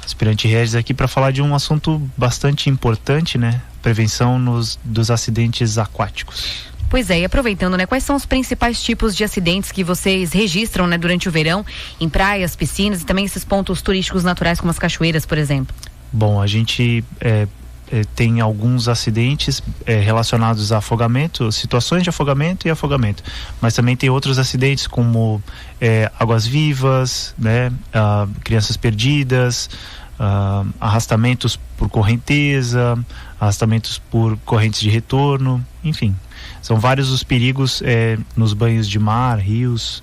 Aspirante Regis aqui para falar de um assunto bastante importante, né? Prevenção dos acidentes aquáticos. Pois é, e aproveitando, né? Quais são os principais tipos de acidentes que vocês registram, né, durante o verão, em praias, piscinas e também esses pontos turísticos naturais como as cachoeiras, por exemplo? Bom, a gente tem alguns acidentes relacionados a afogamento, situações de afogamento e afogamento, mas também tem outros acidentes como águas-vivas, né, crianças perdidas, arrastamentos por correnteza, arrastamentos por correntes de retorno, enfim, são vários os perigos nos banhos de mar, rios.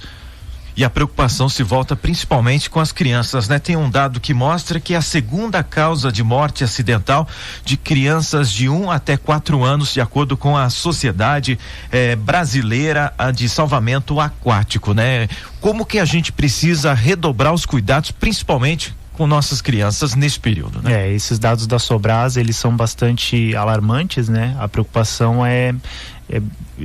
E a preocupação se volta principalmente com as crianças, né? Tem um dado que mostra que a segunda causa de morte acidental de crianças de 1 até 4 anos, de acordo com a Sociedade Brasileira de Salvamento Aquático, né? Como que a gente precisa redobrar os cuidados, principalmente com nossas crianças nesse período, né? Esses dados da Sobras, eles são bastante alarmantes, né? A preocupação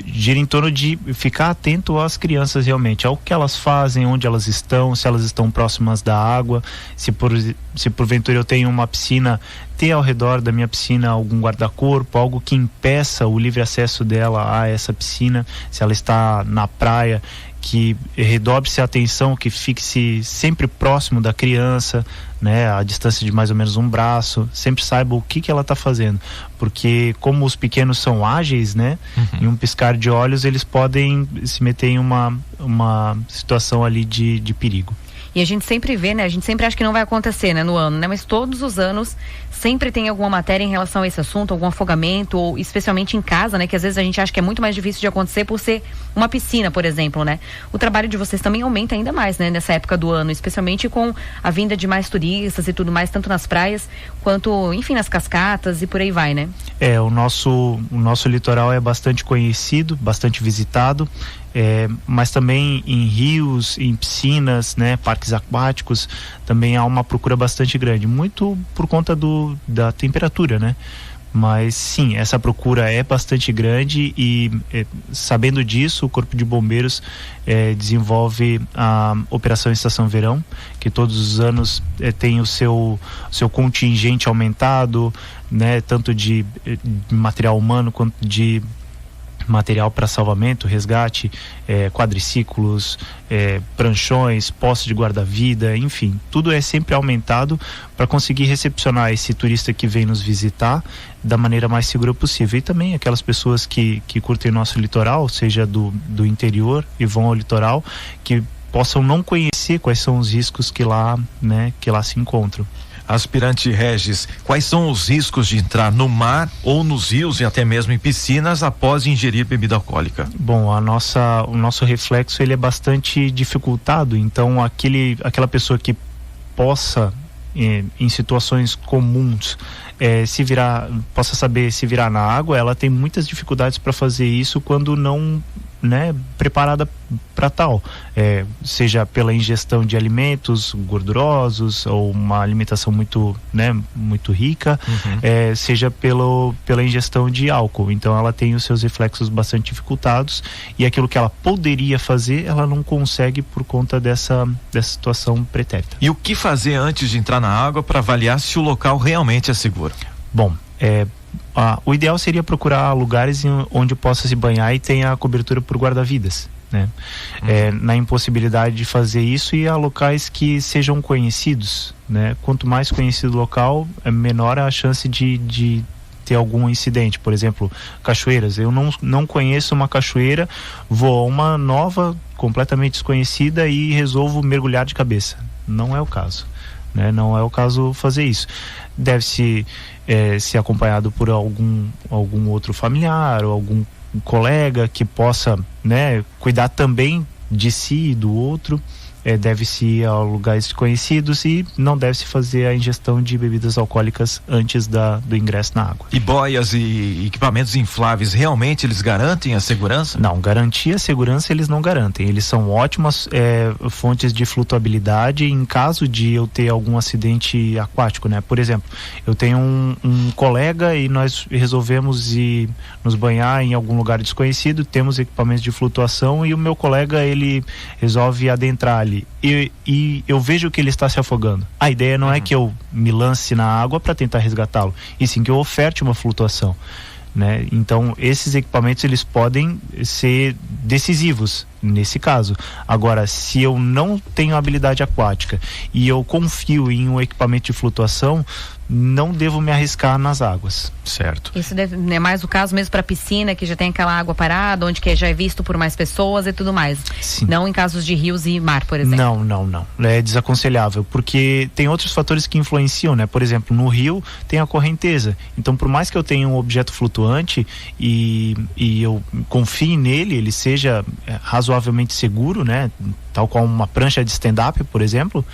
gira em torno de ficar atento às crianças realmente, ao que elas fazem, onde elas estão, se elas estão próximas da água, se porventura eu tenho uma piscina, ter ao redor da minha piscina algum guarda-corpo, algo que impeça o livre acesso dela a essa piscina, se ela está na praia, que redobre-se a atenção, que fique-se sempre próximo da criança, né, a distância de mais ou menos um braço, sempre saiba o que ela está fazendo, porque como os pequenos são ágeis, né, em um piscar de olhos eles podem se meter em uma situação ali de perigo. E a gente sempre vê, né? A gente sempre acha que não vai acontecer, né, no ano, né? Mas todos os anos sempre tem alguma matéria em relação a esse assunto, algum afogamento, ou especialmente em casa, né? Que às vezes a gente acha que é muito mais difícil de acontecer por ser uma piscina, por exemplo, né? O trabalho de vocês também aumenta ainda mais, né? Nessa época do ano, especialmente com a vinda de mais turistas e tudo mais, tanto nas praias quanto, enfim, nas cascatas e por aí vai, né? O nosso litoral é bastante conhecido, bastante visitado. Mas também em rios, em piscinas, né, parques aquáticos, também há uma procura bastante grande, muito por conta da temperatura, né? Mas sim, essa procura é bastante grande e sabendo disso, o Corpo de Bombeiros desenvolve a Operação Estação Verão, que todos os anos tem o seu contingente aumentado, né, tanto de material humano quanto de material para salvamento, resgate, quadriciclos, pranchões, postes de guarda-vida, enfim, tudo é sempre aumentado para conseguir recepcionar esse turista que vem nos visitar da maneira mais segura possível. E também aquelas pessoas que curtem nosso litoral, seja do interior e vão ao litoral, que possam não conhecer quais são os riscos que lá se encontram. Aspirante Regis, quais são os riscos de entrar no mar ou nos rios e até mesmo em piscinas após ingerir bebida alcoólica? Bom, o nosso reflexo ele é bastante dificultado, então aquela pessoa que possa em situações comuns possa saber se virar na água, ela tem muitas dificuldades para fazer isso quando não, né, preparada para tal, seja pela ingestão de alimentos gordurosos ou uma alimentação muito rica, seja pela ingestão de álcool. Então ela tem os seus reflexos bastante dificultados e aquilo que ela poderia fazer, ela não consegue por conta dessa situação pretérita. E o que fazer antes de entrar na água para avaliar se o local realmente é seguro? Bom, o ideal seria procurar lugares onde possa se banhar e tenha cobertura por guarda-vidas, né? Na impossibilidade de fazer isso, e a locais que sejam conhecidos, né? Quanto mais conhecido o local, menor a chance de ter algum incidente. Por exemplo, cachoeiras. Eu não conheço uma cachoeira, vou a uma nova, completamente desconhecida e resolvo mergulhar de cabeça. Não é o caso, né? Não é o caso fazer isso. Deve-se ser acompanhado por algum outro familiar ou algum colega que possa, né, cuidar também de si e do outro. Deve-se ir a lugares desconhecidos e não deve-se fazer a ingestão de bebidas alcoólicas antes do ingresso na água. E boias e equipamentos infláveis, realmente eles garantem a segurança? Não, garantir a segurança eles não garantem. Eles são ótimas fontes de flutuabilidade em caso de eu ter algum acidente aquático, né? Por exemplo, eu tenho um colega e nós resolvemos ir nos banhar em algum lugar desconhecido, temos equipamentos de flutuação e o meu colega, ele resolve adentrar ali. E eu vejo que ele está se afogando. A ideia não é que eu me lance na água para tentar resgatá-lo, e sim que eu oferte uma flutuação, né? Então esses equipamentos eles podem ser decisivos nesse caso. Agora, se eu não tenho habilidade aquática e eu confio em um equipamento de flutuação, não devo me arriscar nas águas. Certo. Isso é mais o caso mesmo para piscina, que já tem aquela água parada, onde que já é visto por mais pessoas e tudo mais. Sim. Não em casos de rios e mar, por exemplo. Não. É desaconselhável, porque tem outros fatores que influenciam, né? Por exemplo, no rio tem a correnteza. Então, por mais que eu tenha um objeto flutuante e eu confie nele, ele seja razoavelmente seguro, né? Tal qual uma prancha de stand-up, por exemplo,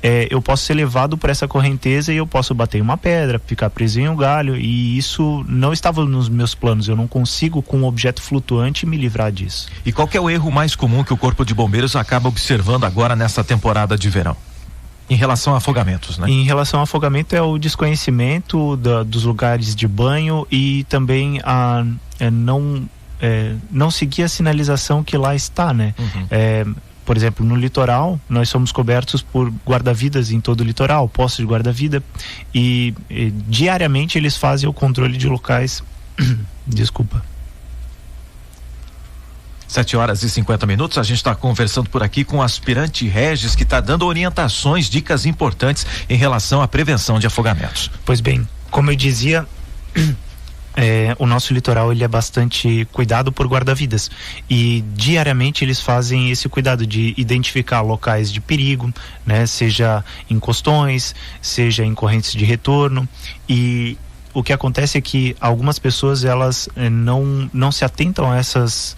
eu posso ser levado por essa correnteza e eu posso bater em uma pedra, ficar preso em um galho, e isso não estava nos meus planos. Eu não consigo, com um objeto flutuante, me livrar disso. E qual que é o erro mais comum que o Corpo de Bombeiros acaba observando agora nessa temporada de verão? Em relação a afogamentos, né? Em relação a afogamento é o desconhecimento dos lugares de banho e também não seguir a sinalização que lá está, né? Por exemplo, no litoral, nós somos cobertos por guarda-vidas em todo o litoral, postos de guarda-vida, e diariamente eles fazem o controle de locais. Desculpa. 7h50. A gente está conversando por aqui com o aspirante Regis, que está dando orientações, dicas importantes em relação à prevenção de afogamentos. Pois bem, como eu dizia, o nosso litoral ele é bastante cuidado por guarda-vidas e diariamente eles fazem esse cuidado de identificar locais de perigo, né? Seja em costões, seja em correntes de retorno, e o que acontece é que algumas pessoas elas não se atentam a essas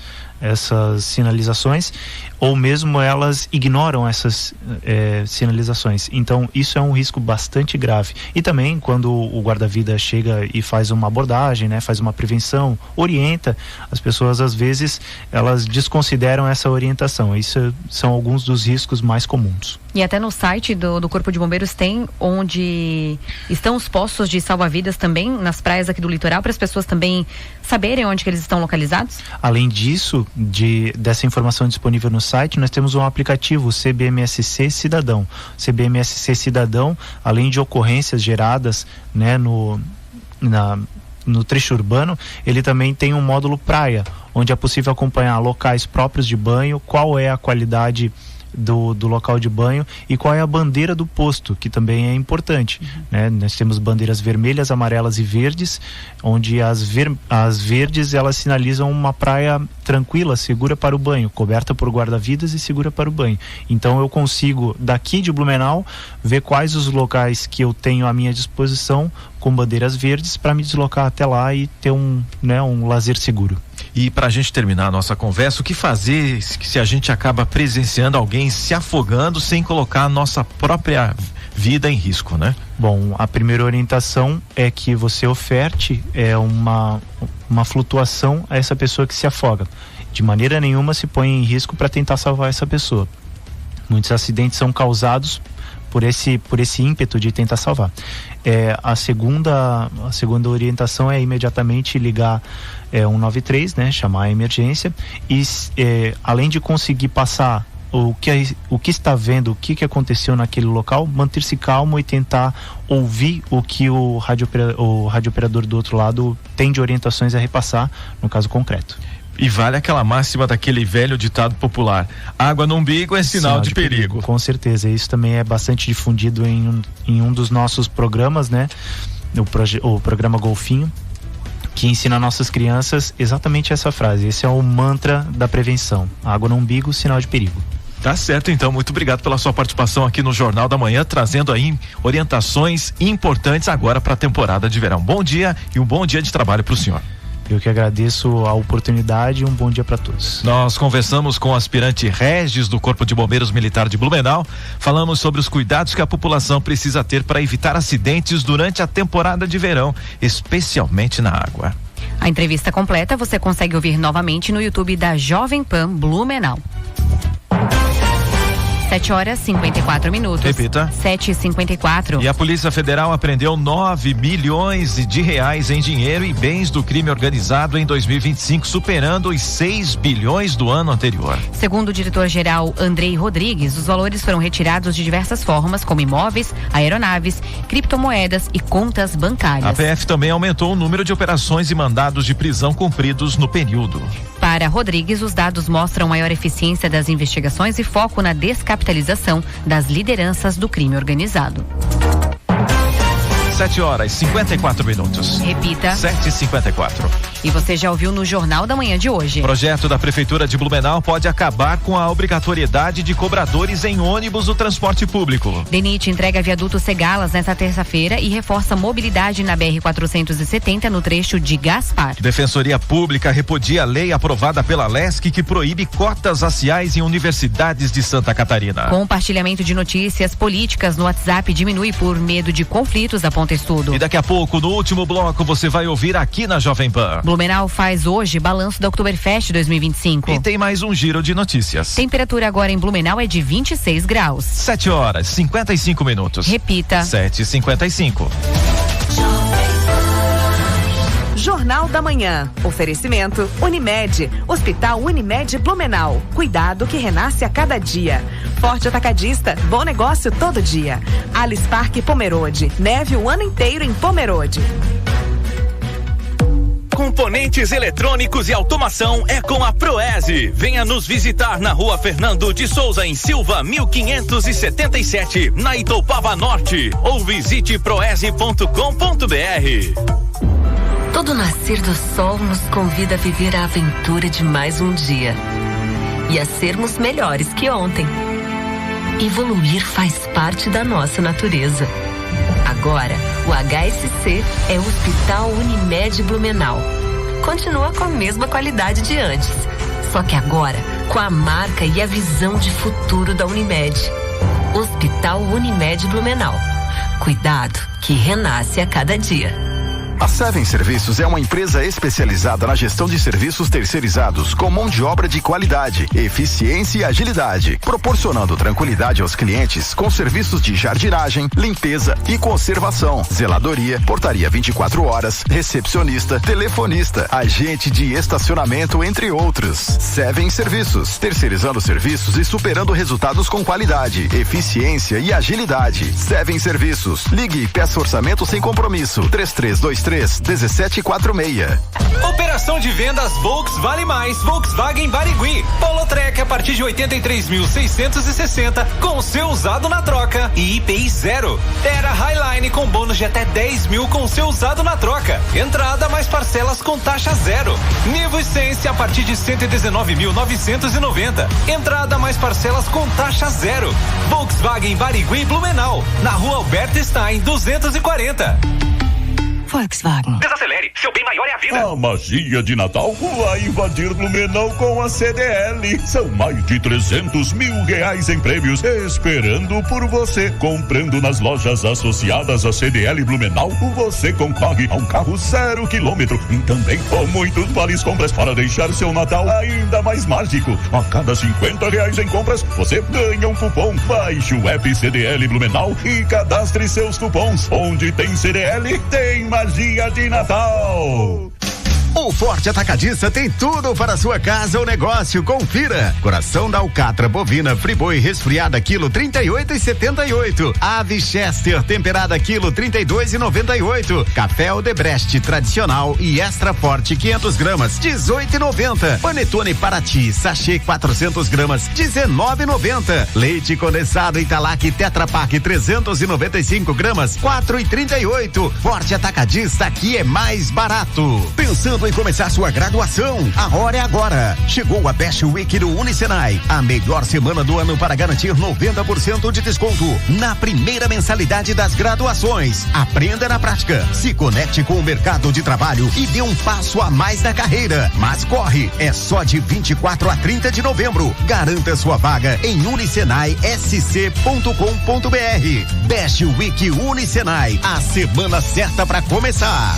sinalizações, ou mesmo elas ignoram essas sinalizações. Então isso é um risco bastante grave. E também quando o guarda-vida chega e faz uma abordagem, né, faz uma prevenção, orienta, as pessoas às vezes elas desconsideram essa orientação. Isso são alguns dos riscos mais comuns. E até no site do Corpo de Bombeiros tem onde estão os postos de salva-vidas também nas praias aqui do litoral, para as pessoas também saberem onde que eles estão localizados? Além disso, dessa informação disponível no site, nós temos um aplicativo CBMSC Cidadão. CBMSC Cidadão, além de ocorrências geradas, né, no trecho urbano, ele também tem um módulo praia, onde é possível acompanhar locais próprios de banho, qual é a qualidade do local de banho e qual é a bandeira do posto, que também é importante, né? Nós temos bandeiras vermelhas, amarelas e verdes, onde as verdes elas sinalizam uma praia tranquila, segura para o banho, coberta por guarda-vidas e segura para o banho. Então eu consigo daqui de Blumenau ver quais os locais que eu tenho à minha disposição com bandeiras verdes para me deslocar até lá e ter um lazer seguro. E para a gente terminar a nossa conversa, o que fazer se a gente acaba presenciando alguém se afogando sem colocar a nossa própria vida em risco, né? Bom, a primeira orientação é que você oferte uma flutuação a essa pessoa que se afoga. De maneira nenhuma se põe em risco para tentar salvar essa pessoa. Muitos acidentes são causados por esse ímpeto de tentar salvar. A segunda orientação é imediatamente ligar 193, né, chamar a emergência e além de conseguir passar o que está vendo, o que aconteceu naquele local, manter-se calmo e tentar ouvir o que o radiooperador do outro lado tem de orientações a repassar no caso concreto. E vale aquela máxima daquele velho ditado popular: água no umbigo é sinal de perigo. Com certeza, isso também é bastante difundido em um dos nossos programas, né? O programa Golfinho, que ensina nossas crianças exatamente essa frase. Esse é o mantra da prevenção: água no umbigo, sinal de perigo. Tá certo, então, muito obrigado pela sua participação aqui no Jornal da Manhã, trazendo aí orientações importantes agora para a temporada de verão. Bom dia e um bom dia de trabalho para o senhor. Eu que agradeço a oportunidade e um bom dia para todos. Nós conversamos com o aspirante Regis do Corpo de Bombeiros Militar de Blumenau. Falamos sobre os cuidados que a população precisa ter para evitar acidentes durante a temporada de verão, especialmente na água. A entrevista completa você consegue ouvir novamente no YouTube da Jovem Pan Blumenau. 7h54. Repita. 7h54. E a Polícia Federal apreendeu 9 milhões de reais em dinheiro e bens do crime organizado em 2025, superando os 6 bilhões do ano anterior. Segundo o diretor-geral Andrei Rodrigues, os valores foram retirados de diversas formas, como imóveis, aeronaves, criptomoedas e contas bancárias. A PF também aumentou o número de operações e mandados de prisão cumpridos no período. Para Rodrigues, os dados mostram maior eficiência das investigações e foco na descapitalização das lideranças do crime organizado. 7h54. Repita. 7h54. E você já ouviu no Jornal da Manhã de hoje. Projeto da Prefeitura de Blumenau pode acabar com a obrigatoriedade de cobradores em ônibus do transporte público. DENIT entrega viaduto Cegalas nesta terça-feira e reforça mobilidade na BR-470 no trecho de Gaspar. Defensoria Pública repudia a lei aprovada pela LESC que proíbe cotas raciais em universidades de Santa Catarina. Compartilhamento de notícias políticas no WhatsApp diminui por medo de conflitos, aponta estudo. E daqui a pouco, no último bloco, você vai ouvir aqui na Jovem Pan. Blumenau faz hoje balanço da Oktoberfest 2025. E tem mais um giro de notícias. Temperatura agora em Blumenau é de 26 graus. 7h55. Repita. 7h55. Jornal da Manhã. Oferecimento Unimed. Hospital Unimed Blumenau. Cuidado que renasce a cada dia. Forte Atacadista. Bom negócio todo dia. Alice Parque Pomerode. Neve o ano inteiro em Pomerode. Componentes eletrônicos e automação é com a Proese. Venha nos visitar na Rua Fernando de Souza, em Silva, 1577, na Itoupava Norte, ou visite proese.com.br. Todo nascer do sol nos convida a viver a aventura de mais um dia e a sermos melhores que ontem. Evoluir faz parte da nossa natureza. Agora, o HSC é o Hospital Unimed Blumenau. Continua com a mesma qualidade de antes, só que agora com a marca e a visão de futuro da Unimed. Hospital Unimed Blumenau. Cuidado que renasce a cada dia. A Seven Serviços é uma empresa especializada na gestão de serviços terceirizados com mão de obra de qualidade, eficiência e agilidade, proporcionando tranquilidade aos clientes com serviços de jardinagem, limpeza e conservação, zeladoria, portaria 24 horas, recepcionista, telefonista, agente de estacionamento, entre outros. Seven Serviços, terceirizando serviços e superando resultados com qualidade, eficiência e agilidade. Seven Serviços. Ligue e peça orçamento sem compromisso. 3323-1746. Operação de vendas Volks Vale Mais, Volkswagen Barigui. Polo Trek a partir de 83.660 com seu usado na troca e IPI 0. Terra Highline com bônus de até 10 mil com seu usado na troca. Entrada mais parcelas com taxa 0. Nivo Essência a partir de 119.990. Entrada mais parcelas com taxa 0. Volkswagen Barigui Blumenau, na Rua Alberto Stein 240. Volkswagen. Desacelere, seu bem maior é a vida. A magia de Natal vai invadir Blumenau com a CDL. São mais de 300 mil reais em prêmios esperando por você. Comprando nas lojas associadas à CDL Blumenau, você concorre a um carro 0 quilômetro e também com muitos vales compras para deixar seu Natal ainda mais mágico. A cada 50 reais em compras, você ganha um cupom. Baixe o app CDL Blumenau e cadastre seus cupons. Onde tem CDL, tem magia de Natal. O Forte Atacadista tem tudo para sua casa ou negócio. Confira: coração da alcatra bovina friboi resfriada quilo 38,78. Ave Chester temperada quilo 32,98. Café Odebrecht tradicional e extra forte 500 gramas 18,90. Panetone Paraty sachê 400 gramas 19,90. Leite condensado Italac Tetra Pak 395 gramas 4,38. Forte Atacadista, aqui é mais barato. Pensando em começar sua graduação? A hora é agora. Chegou a Best Week do Unisenai, a melhor semana do ano para garantir 90% de desconto na primeira mensalidade das graduações. Aprenda na prática, se conecte com o mercado de trabalho e dê um passo a mais na carreira. Mas corre, é só de 24 a 30 de novembro. Garanta sua vaga em unisenaisc.com.br. Best Week Unisenai, a semana certa para começar.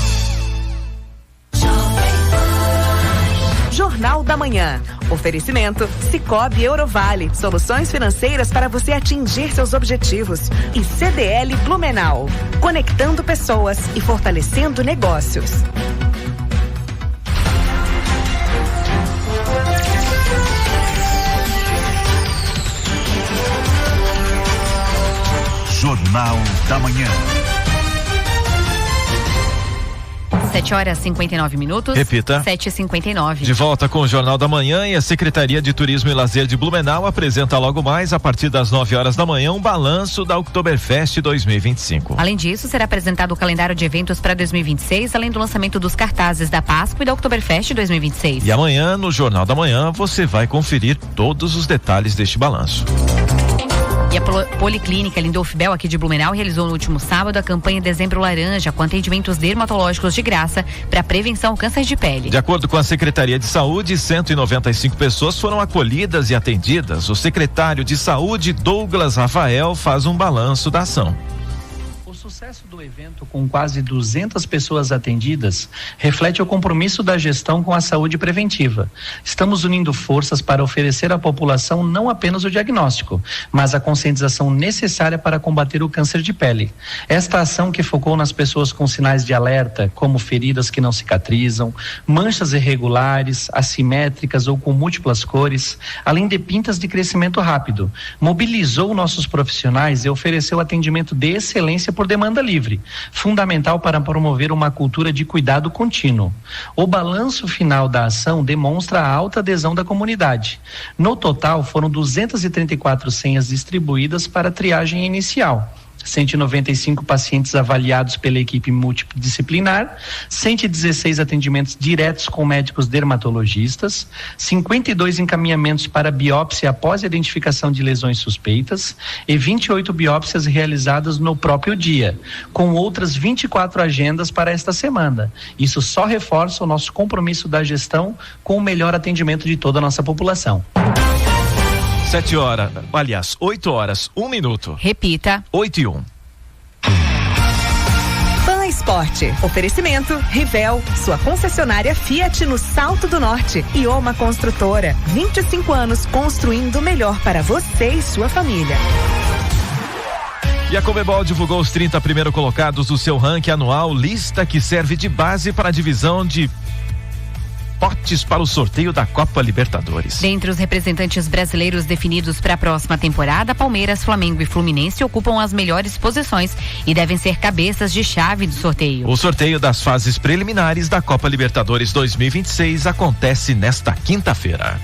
Jornal da Manhã. Oferecimento Sicoob Eurovale. Soluções financeiras para você atingir seus objetivos. E CDL Blumenau. Conectando pessoas e fortalecendo negócios. Jornal da Manhã. 7h59. Repita. 7h59. De volta com o Jornal da Manhã, e a Secretaria de Turismo e Lazer de Blumenau apresenta logo mais, a partir das 9h da manhã, um balanço da Oktoberfest 2025. Além disso, será apresentado o calendário de eventos para 2026, além do lançamento dos cartazes da Páscoa e da Oktoberfest 2026. E amanhã, no Jornal da Manhã, você vai conferir todos os detalhes deste balanço. E a Policlínica Lindolf Bell aqui de Blumenau realizou no último sábado a campanha Dezembro Laranja, com atendimentos dermatológicos de graça para prevenção ao câncer de pele. De acordo com a Secretaria de Saúde, 195 pessoas foram acolhidas e atendidas. O secretário de Saúde, Douglas Rafael, faz um balanço da ação. O sucesso do evento, com quase 200 pessoas atendidas, reflete o compromisso da gestão com a saúde preventiva. Estamos unindo forças para oferecer à população não apenas o diagnóstico, mas a conscientização necessária para combater o câncer de pele. Esta ação, que focou nas pessoas com sinais de alerta, como feridas que não cicatrizam, manchas irregulares, assimétricas ou com múltiplas cores, além de pintas de crescimento rápido, mobilizou nossos profissionais e ofereceu atendimento de excelência por demanda demanda livre, fundamental para promover uma cultura de cuidado contínuo. O balanço final da ação demonstra a alta adesão da comunidade. No total, foram 234 senhas distribuídas para triagem inicial. 195 pacientes avaliados pela equipe multidisciplinar, 116 atendimentos diretos com médicos dermatologistas, 52 encaminhamentos para biópsia após a identificação de lesões suspeitas e 28 biópsias realizadas no próprio dia, com outras 24 agendas para esta semana. Isso só reforça o nosso compromisso da gestão com o melhor atendimento de toda a nossa população. 8 horas, 1 minuto. Repita. 8:01. Pan Esporte. Oferecimento Rivel, sua concessionária Fiat no Salto do Norte. E Oma Construtora. 25 anos construindo o melhor para você e sua família. E a Conmebol divulgou os 30 primeiros colocados do seu ranking anual, lista que serve de base para a divisão de potes para o sorteio da Copa Libertadores. Dentre os representantes brasileiros definidos para a próxima temporada, Palmeiras, Flamengo e Fluminense ocupam as melhores posições e devem ser cabeças de chave do sorteio. O sorteio das fases preliminares da Copa Libertadores 2026 acontece nesta quinta-feira.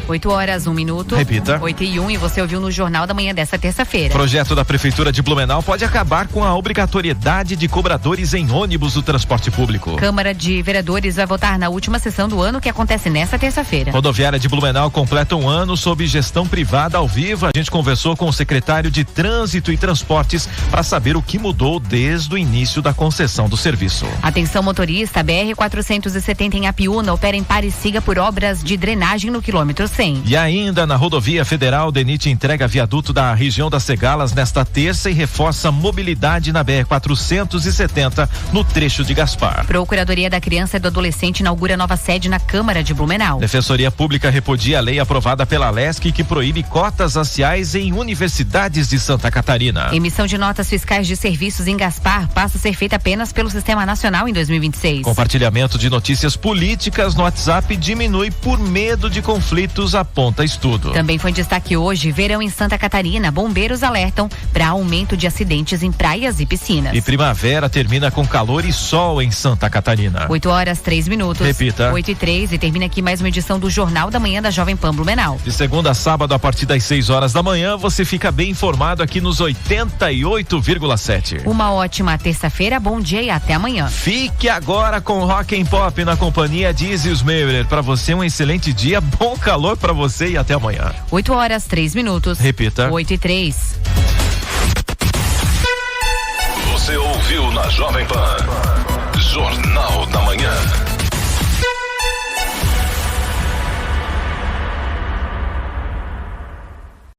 8 horas, 1 minuto. Repita. 8:01 e você ouviu no Jornal da Manhã desta terça-feira. Projeto da Prefeitura de Blumenau pode acabar com a obrigatoriedade de cobradores em ônibus do transporte público. Câmara de Vereadores vai votar na última sessão do ano, que acontece nesta terça-feira. Rodoviária de Blumenau completa um ano sob gestão privada ao vivo. A gente conversou com o secretário de Trânsito e Transportes para saber o que mudou desde o início da concessão do serviço. Atenção motorista, BR-470 em Apiúna opera em pare e siga por obras de drenagem no quilômetro 100. E ainda na rodovia federal, o DENIT entrega viaduto da região das Cegalas nesta terça e reforça a mobilidade na BR-470 no trecho de Gaspar. Procuradoria da Criança e do Adolescente inaugura nova sede na Câmara de Blumenau. Defensoria Pública repudia a lei aprovada pela LESC que proíbe cotas raciais em universidades de Santa Catarina. Emissão de notas fiscais de serviços em Gaspar passa a ser feita apenas pelo Sistema Nacional em 2026. Compartilhamento de notícias políticas no WhatsApp diminui por medo de conflitos, aponta estudo. Também foi destaque hoje, verão em Santa Catarina, bombeiros alertam para aumento de acidentes em praias e piscinas. E primavera termina com calor e sol em Santa Catarina. 8 horas, 3 minutos. Repita. 8:03 e termina aqui mais uma edição do Jornal da Manhã da Jovem Pan Blumenau. De segunda a sábado, a partir das 6 horas da manhã, você fica bem informado aqui nos 88,7. Uma ótima terça-feira, bom dia e até amanhã. Fique agora com Rock and Pop na companhia de Isis Meurer. Para você um excelente dia, bom calor para você e até amanhã. 8 horas, 3 minutos. Repita. 8:03. Você ouviu na Jovem Pan Jornal da